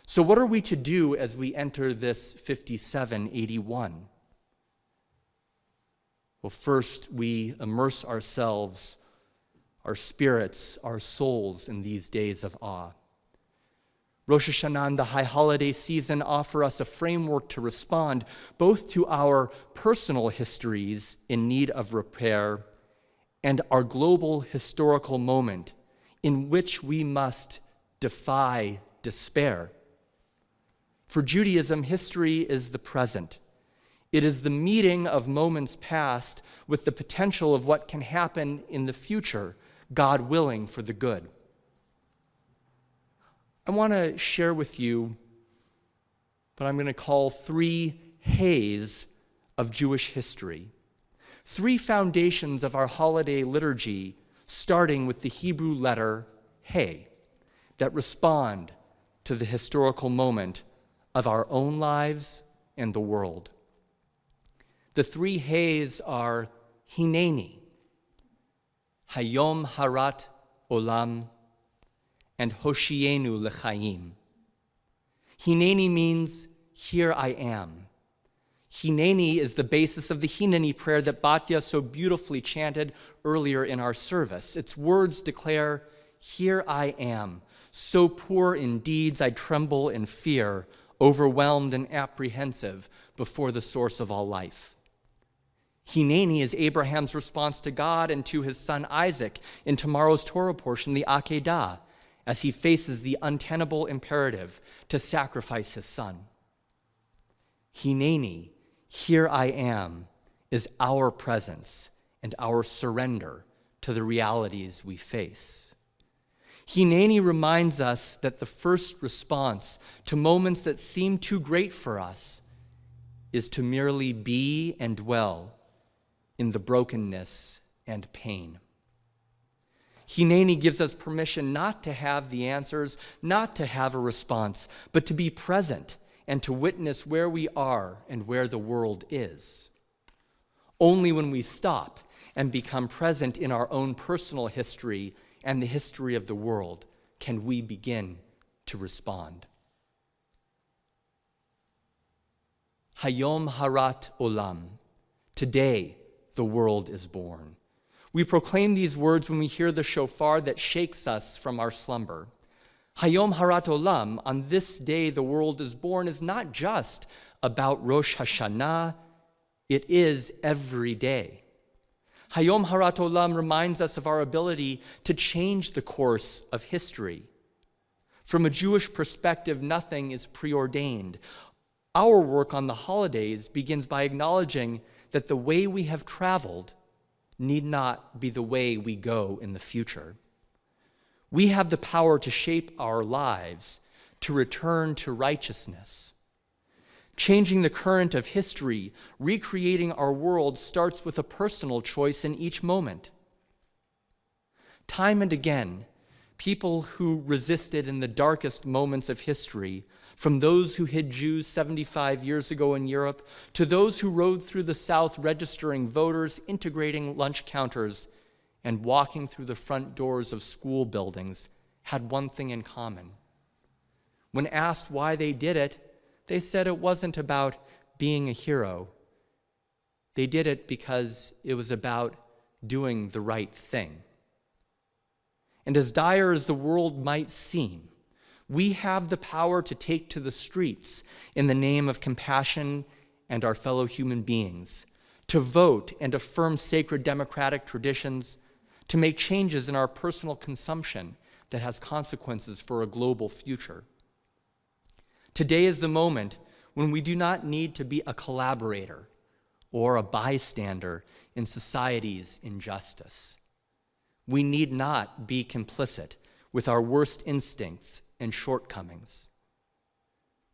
So what are we to do as we enter this 5781? Well, first, we immerse ourselves, our spirits, our souls in these days of awe. Rosh Hashana and the high holiday season offer us a framework to respond both to our personal histories in need of repair and our global historical moment in which we must defy despair. For Judaism, history is the present. It is the meeting of moments past with the potential of what can happen in the future, God willing, for the good. I want to share with you what I'm going to call 3 hays of Jewish history. 3 foundations of our holiday liturgy, starting with the Hebrew letter Hey, that respond to the historical moment of our own lives and the world. The 3 hays are Hineni, Hayom Harat Olam, and Hoshienu L'chaim. Hineni means, here I am. Hineni is the basis of the Hineni prayer that Batya so beautifully chanted earlier in our service. Its words declare, here I am, so poor in deeds I tremble in fear, overwhelmed and apprehensive before the source of all life. Hineni is Abraham's response to God and to his son Isaac in tomorrow's Torah portion, the Akedah, as he faces the untenable imperative to sacrifice his son. Hineni, here I am, is our presence and our surrender to the realities we face. Hineni reminds us that the first response to moments that seem too great for us is to merely be and dwell in the brokenness and pain. Hineni gives us permission not to have the answers, not to have a response, but to be present and to witness where we are and where the world is. Only when we stop and become present in our own personal history and the history of the world can we begin to respond. Hayom Harat Olam. Today, the world is born. We proclaim these words when we hear the shofar that shakes us from our slumber. Hayom Harat Olam, on this day the world is born, is not just about Rosh Hashana, it is every day. Hayom Harat Olam reminds us of our ability to change the course of history. From a Jewish perspective, nothing is preordained. Our work on the holidays begins by acknowledging that the way we have traveled need not be the way we go in the future. We have the power to shape our lives, to return to righteousness. Changing the current of history, recreating our world starts with a personal choice in each moment. Time and again, people who resisted in the darkest moments of history, from those who hid Jews 75 years ago in Europe, to those who rode through the South registering voters, integrating lunch counters, and walking through the front doors of school buildings, had one thing in common. When asked why they did it, they said it wasn't about being a hero. They did it because it was about doing the right thing. And as dire as the world might seem, we have the power to take to the streets in the name of compassion and our fellow human beings, to vote and affirm sacred democratic traditions, to make changes in our personal consumption that has consequences for a global future. Today is the moment when we do not need to be a collaborator or a bystander in society's injustice. We need not be complicit with our worst instincts and shortcomings.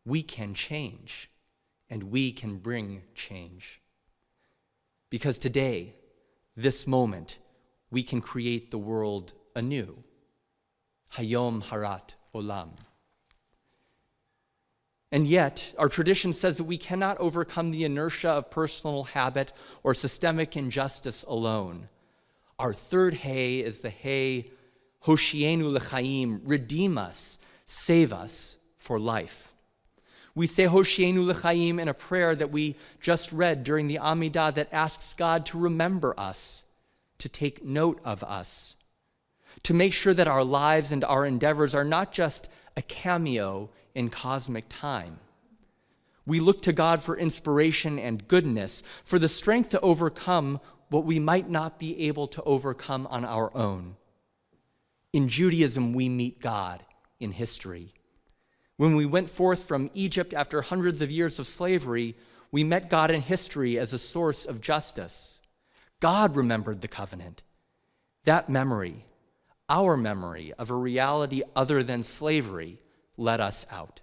We can change, and we can bring change. Because today, this moment, we can create the world anew. Hayom Harat Olam. And yet, our tradition says that we cannot overcome the inertia of personal habit or systemic injustice alone. Our third hey is the hey, Hoshienu L'chaim, redeem us, save us for life. We say Hoshienu L'chaim in a prayer that we just read during the Amidah that asks God to remember us, to take note of us, to make sure that our lives and our endeavors are not just a cameo in cosmic time. We look to God for inspiration and goodness, for the strength to overcome what we might not be able to overcome on our own. In Judaism, we meet God in history. When we went forth from Egypt after hundreds of years of slavery, we met God in history as a source of justice. God remembered the covenant. That memory, our memory of a reality other than slavery, led us out.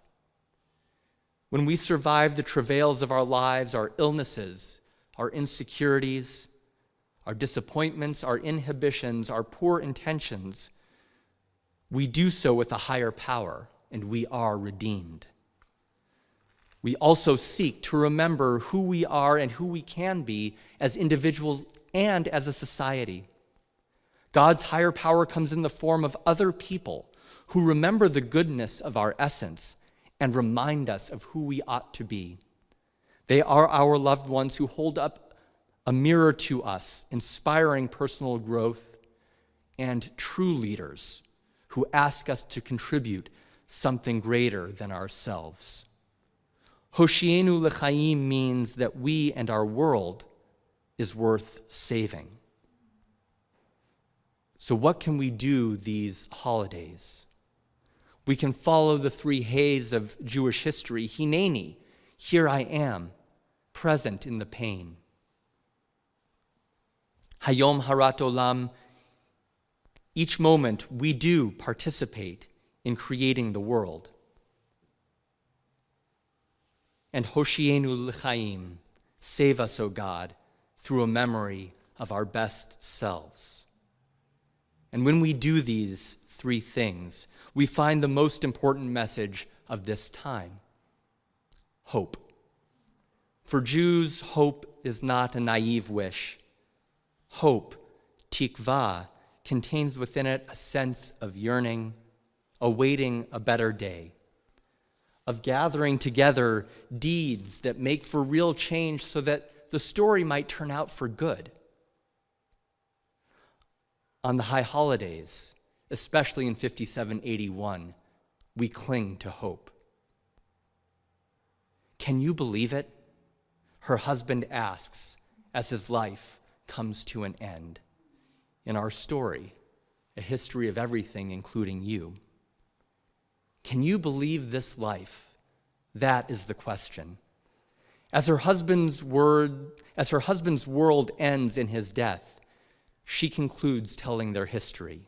When we survived the travails of our lives, our illnesses, our insecurities, our disappointments, our inhibitions, our poor intentions, we do so with a higher power, and we are redeemed. We also seek to remember who we are and who we can be as individuals and as a society. God's higher power comes in the form of other people who remember the goodness of our essence and remind us of who we ought to be. They are our loved ones who hold up a mirror to us, inspiring personal growth, and true leaders who ask us to contribute something greater than ourselves. Hoshienu L'chaim means that we and our world is worth saving. So what can we do these holidays? We can follow the three hays of Jewish history. Hineni, here I am, present in the pain. Hayom Harat Olam, each moment we do participate in creating the world. And Hoshienu L'chaim, save us, O God, through a memory of our best selves. And when we do these three things, we find the most important message of this time: hope. For Jews, hope is not a naive wish. Hope, tikva, contains within it a sense of yearning, awaiting a better day, of gathering together deeds that make for real change so that the story might turn out for good. On the high holidays, especially in 5781, we cling to hope. Can you believe it? Her husband asks as his life comes to an end. In our story, a history of everything, including you. Can you believe this life? That is the question As her husband's world ends in his death, she concludes telling their history.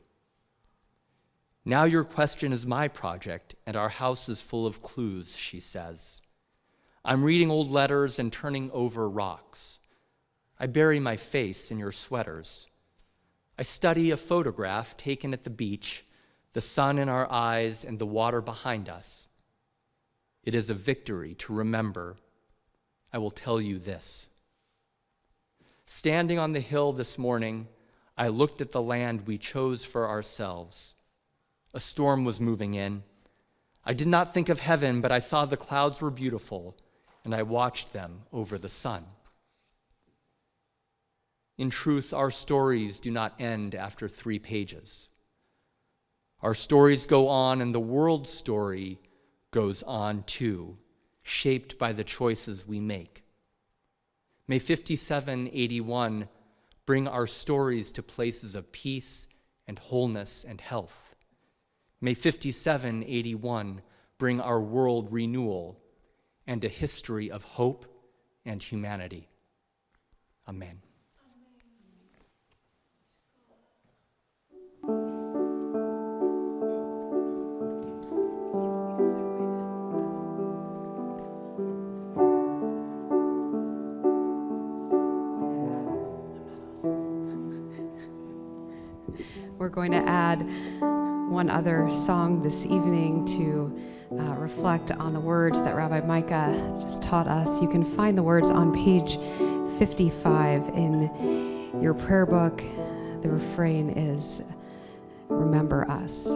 Now your question is my project, and our house is full of clues, she says. I'm reading old letters and turning over rocks. I bury my face in your sweaters. I study a photograph taken at the beach, the sun in our eyes and the water behind us. It is a victory to remember. I will tell you this. Standing on the hill this morning, I looked at the land we chose for ourselves. A storm was moving in. I did not think of heaven, but I saw the clouds were beautiful, and I watched them over the sun. In truth, our stories do not end after 3 pages. Our stories go on, and the world's story goes on too, shaped by the choices we make. May 5781 bring our stories to places of peace and wholeness and health. May 5781 bring our world renewal and a history of hope and humanity. Amen. We're going to add one other song this evening to reflect on the words that Rabbi Micah just taught us. You can find the words on page 55 in your prayer book. The refrain is, "Remember us."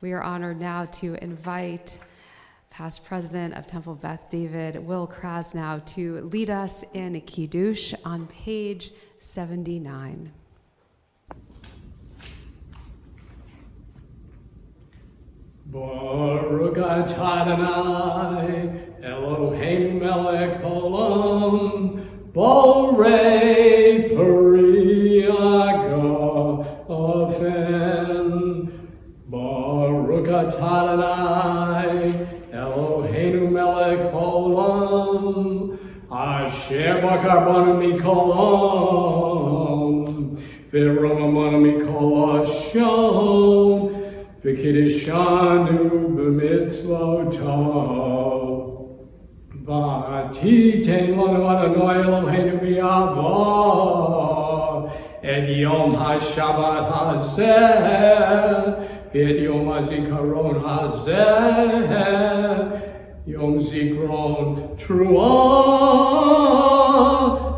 We are honored now to invite past president of Temple Beth David, Will Krasnow, to lead us in Kiddush on page 79. Baruch atah Adonai, Eloheinu melech haolam, borei peri hagafen. Baruch atah Adonai, Eloheinu melech haolam, asher bakar banu mikol ha'am, v'romamanu mikol ha'sham, v'kiddushanu b'mitzvotav. V'atiten lanu Adonai Eloheinu b'yavah, et yom ha'shabbat hazeh, v'et yom ha'zikaron hazeh, yom zikaron truah,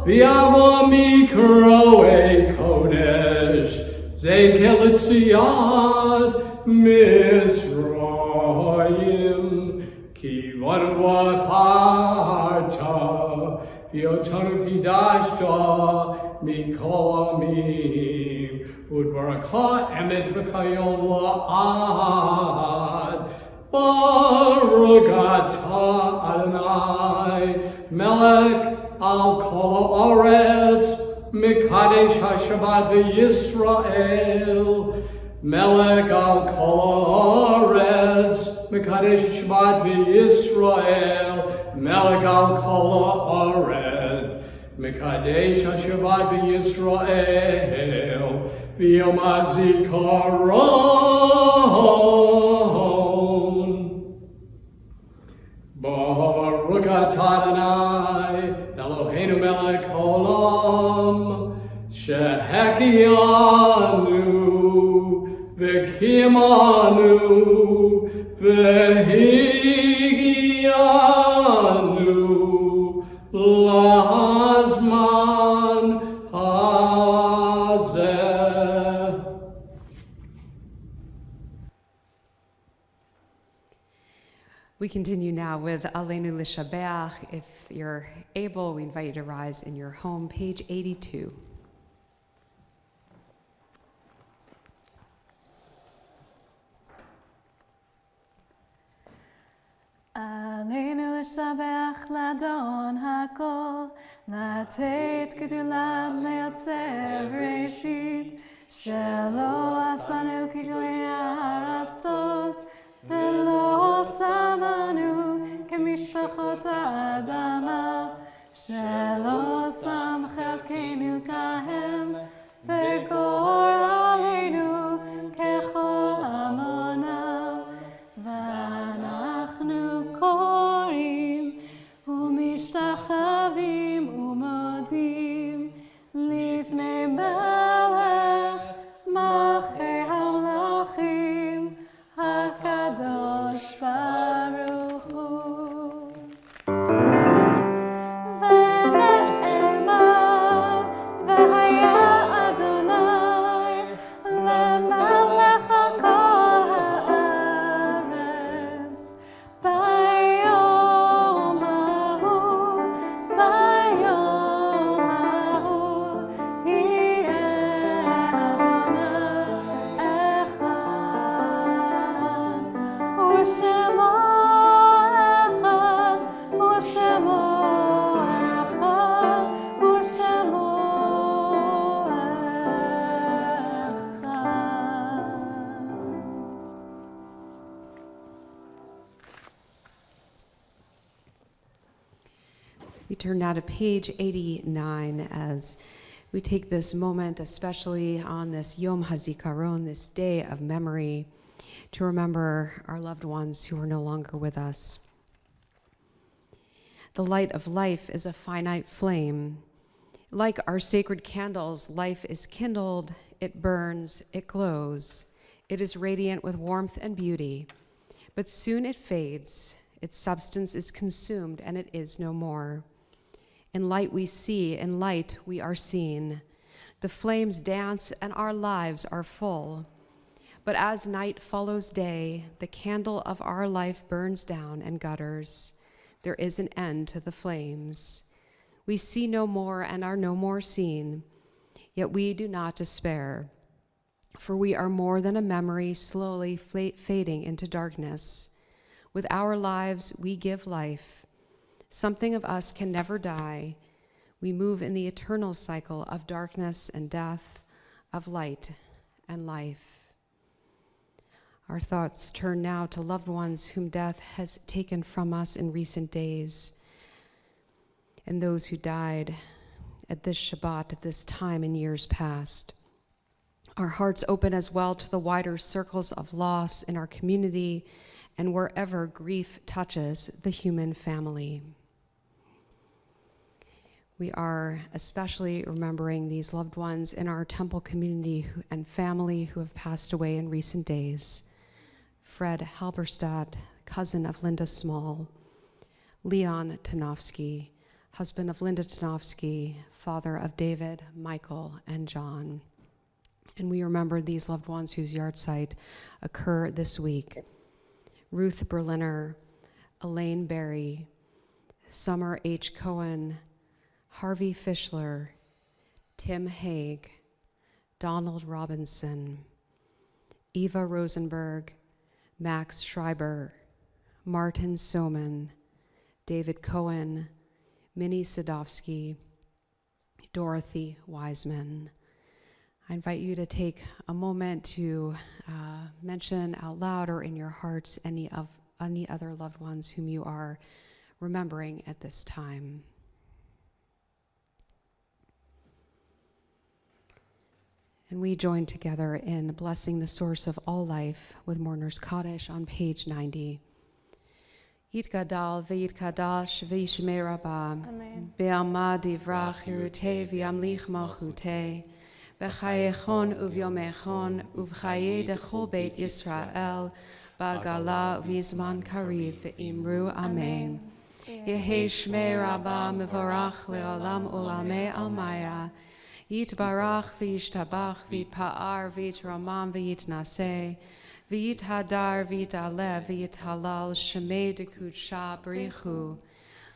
v'yavah mikroei kodesh, zekel etziyad Mitzrayim, ki vanu v'acharta, v'yotanu kidashta mikol amim, Udvaraka emet v'kayom la'ad. Baruch atah Adonai, Melech al kol haaretz, Mekadesh HaShabbat v'Yisrael. Melech al kol haaretz, Mekadesh HaShabbat v'Yisrael. Melech al kol haaretz, Mekadesh HaShabbat v'Yisrael. V'yom hazikaron. Baruch atah Adonai, Eloheinu melech haolam, shehechiyanu, v'kiyamanu, v'higiyanu, lahazman hazeh. We continue now with Aleinu L'Shabeach. If you're able, we invite you to rise in your home, page 82. Aleinu l'shabeach l'Adon hakol, לתת גדולה ליוצר בראשית, שלא עשנו כגויי הארצות, ולא שמנו כמשפחות האדמה, שלא שם חלקנו כהם, וגורלנו ככל עמונם. ואנחנו קוראים ומשתחווים ומודים לפני מלך מלכי המלכים הקדוש ברוך הוא. ונאמר והיה אדוני למלך על כל הארץ ביום ההוא יהיה אדוני אחד ושמו אחד ושמו אחד ושמו We turn now to page 89 as we take this moment, especially on this Yom HaZikaron, this day of memory, to remember our loved ones who are no longer with us. The light of life is a finite flame. Like our sacred candles, life is kindled, it burns, it glows. It is radiant with warmth and beauty, but soon it fades, its substance is consumed, and it is no more. In light we see, in light we are seen. The flames dance and our lives are full. But as night follows day, the candle of our life burns down and gutters. There is an end to the flames. We see no more and are no more seen, yet we do not despair, for we are more than a memory slowly fading into darkness. With our lives we give life. Something of us can never die. We move in the eternal cycle of darkness and death, of light and life. Our thoughts turn now to loved ones whom death has taken from us in recent days, and those who died at this Shabbat, at this time in years past. Our hearts open as well to the wider circles of loss in our community and wherever grief touches the human family. We are especially remembering these loved ones in our Temple community and family who have passed away in recent days. Fred Halberstadt, cousin of Linda Small. Leon Tanofsky, husband of Linda Tanofsky, father of David, Michael, and John. And we remember these loved ones whose yahrzeit occur this week. Ruth Berliner, Elaine Berry, Summer H. Cohen, Harvey Fischler, Tim Haig, Donald Robinson, Eva Rosenberg, Max Schreiber, Martin Soman, David Cohen, Minnie Sadovsky, Dorothy Wiseman. I invite you to take a moment to mention out loud or in your hearts any other loved ones whom you are remembering at this time. And we join together in blessing the source of all life with Mourner's Kaddish on page 90. Yitgadal v'yitkadash v'yishmei rabba, be'alma divrach hirutei v'yamlich malchutei, v'chayechon uvyomechon uv'chaye dechol beit Yisrael, ba'gala v'zman kariv v'imru amen. Yehi shmei rabba mevorach le'olam ulamei almaya, Yitbarach v'yishtabach v'yitpa'ar v'yitramam v'yitnaseh, v'yithadar v'yitalev v'yithalal shemei dekudsha b'richu,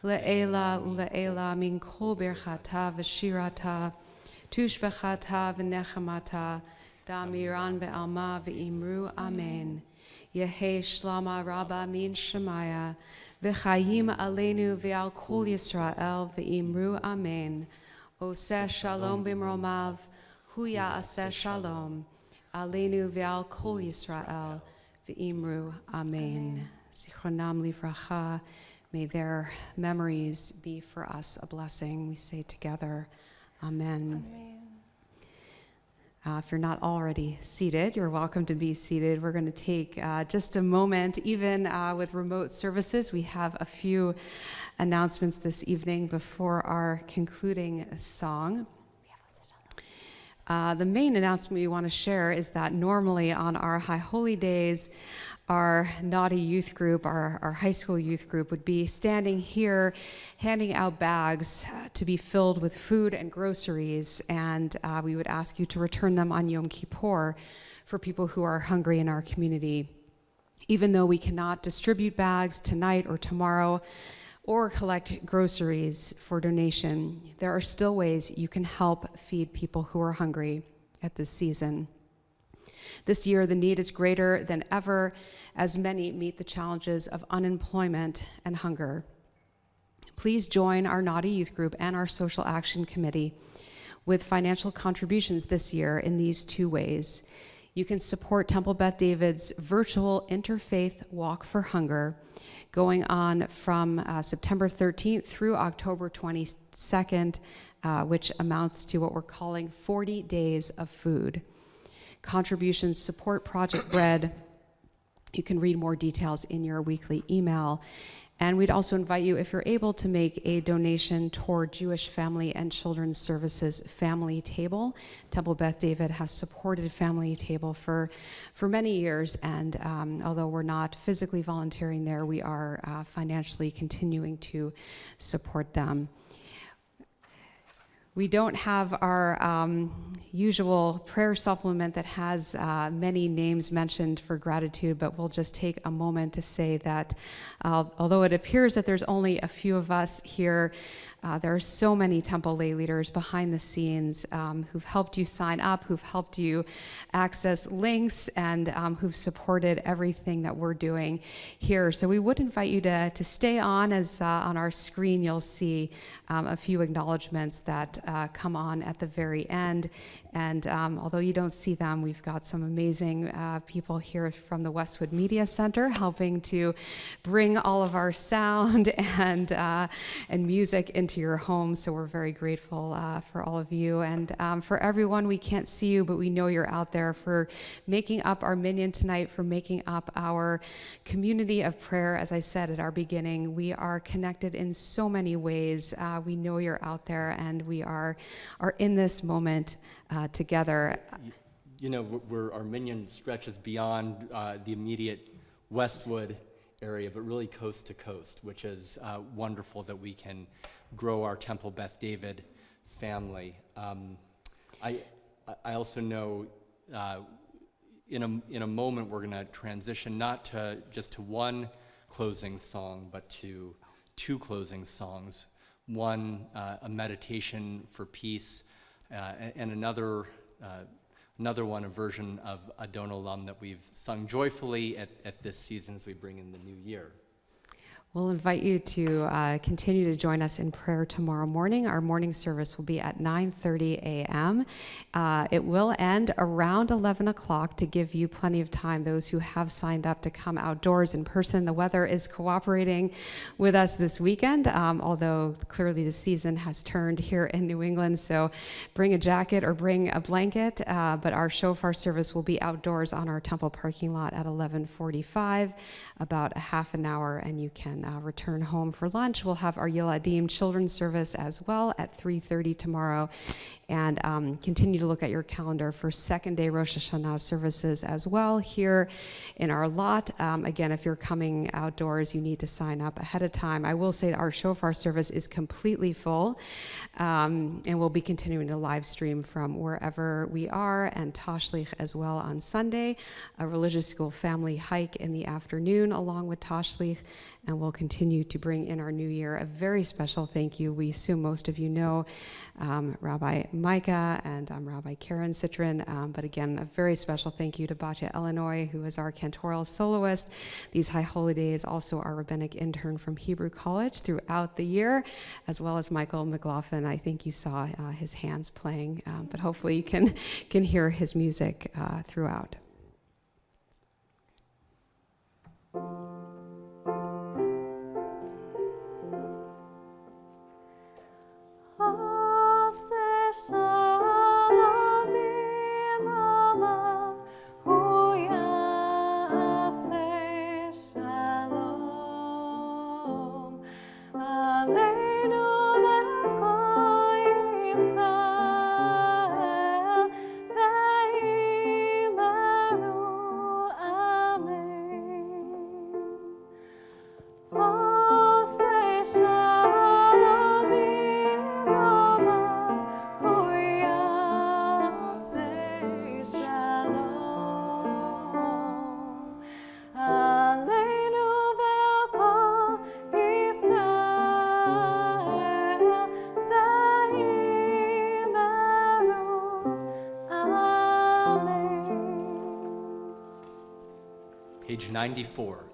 le'ela ule'ela min kol birchata v'shirata, tushbechata v'nechamata, damiran be'alma v'imru amen. Yehi shlama rabba min shemaya, v'chayim aleinu v'al kol Yisrael v'imru amen. Oseh shalom b'mromav, huya aseh shalom, aleinu v'al kol Yisrael, v'imru amen. Zichronam livracha, may their memories be for us a blessing. We say together, amen. If you're not already seated, you're welcome to be seated. We're going to take just a moment, even with remote services. We have a few announcements this evening before our concluding song. The main announcement we want to share is that normally on our High Holy Days, our naughty youth group, our high school youth group, would be standing here handing out bags to be filled with food and groceries, and we would ask you to return them on Yom Kippur for people who are hungry in our community. Even though we cannot distribute bags tonight or tomorrow or collect groceries for donation, there are still ways you can help feed people who are hungry at this season. This year, the need is greater than ever as many meet the challenges of unemployment and hunger. Please join our Naughty Youth Group and our Social Action Committee with financial contributions this year in these two ways. You can support Temple Beth David's virtual interfaith walk for hunger going on from September 13th through October 22nd, which amounts to what we're calling 40 days of food. Contributions support Project Bread. You can read more details in your weekly email. And we'd also invite you, if you're able, to make a donation toward Jewish Family and Children's Services Family Table. Temple Beth David has supported Family Table for many years, and although we're not physically volunteering there, we are financially continuing to support them. We don't have our usual prayer supplement that has many names mentioned for gratitude, but we'll just take a moment to say that although it appears that there's only a few of us here, there are so many Temple lay leaders behind the scenes who've helped you sign up, who've helped you access links, and who've supported everything that we're doing here. So we would invite you to stay on, as on our screen you'll see a few acknowledgments that come on at the very end. And although you don't see them, we've got some amazing people here from the Westwood Media Center helping to bring all of our sound and music into your home. So we're very grateful for all of you. And for everyone, we can't see you, but we know you're out there, for making up our minyan tonight, for making up our community of prayer. As I said at our beginning, we are connected in so many ways. We know you're out there, and we are in this moment together. You know, our minyan stretches beyond the immediate Westwood area, but really coast to coast, which is wonderful that we can grow our Temple Beth David family. I also know in a moment we're going to transition not to just to one closing song, but to two closing songs. One, a meditation for peace, and another another one, a version of Adon Olam that we've sung joyfully at this season as we bring in the new year. We'll invite you to continue to join us in prayer tomorrow morning. Our morning service will be at 9:30 a.m. It will end around 11 o'clock to give you plenty of time, those who have signed up, to come outdoors in person. The weather is cooperating with us this weekend, although clearly the season has turned here in New England, so bring a jacket or bring a blanket, but our shofar service will be outdoors on our temple parking lot at 11:45, about a half an hour, and you can return home for lunch. We'll have our Yiladim children's service as well at 3:30 tomorrow, and continue to look at your calendar for second day Rosh Hashana services as well here in our lot. Again, if you're coming outdoors, you need to sign up ahead of time. I will say that our shofar service is completely full, and we'll be continuing to live stream from wherever we are, and Tashlich as well on Sunday, a religious school family hike in the afternoon along with Tashlich. And we'll continue to bring in our new year a very special thank you. We assume most of you know Rabbi Micah and Rabbi Karen Citrin, but again, a very special thank you to Batya Illinois, who is our cantoral soloist these high holy days, also our rabbinic intern from Hebrew College throughout the year, as well as Michael McLaughlin. I think you saw his hands playing, but hopefully you can hear his music throughout. Page 94.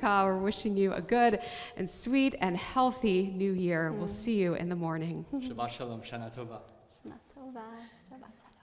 We're wishing you a good and sweet and healthy new year. We'll see you in the morning. Shabbat shalom, Shana Tova. Shana Tova. Shabbat shalom.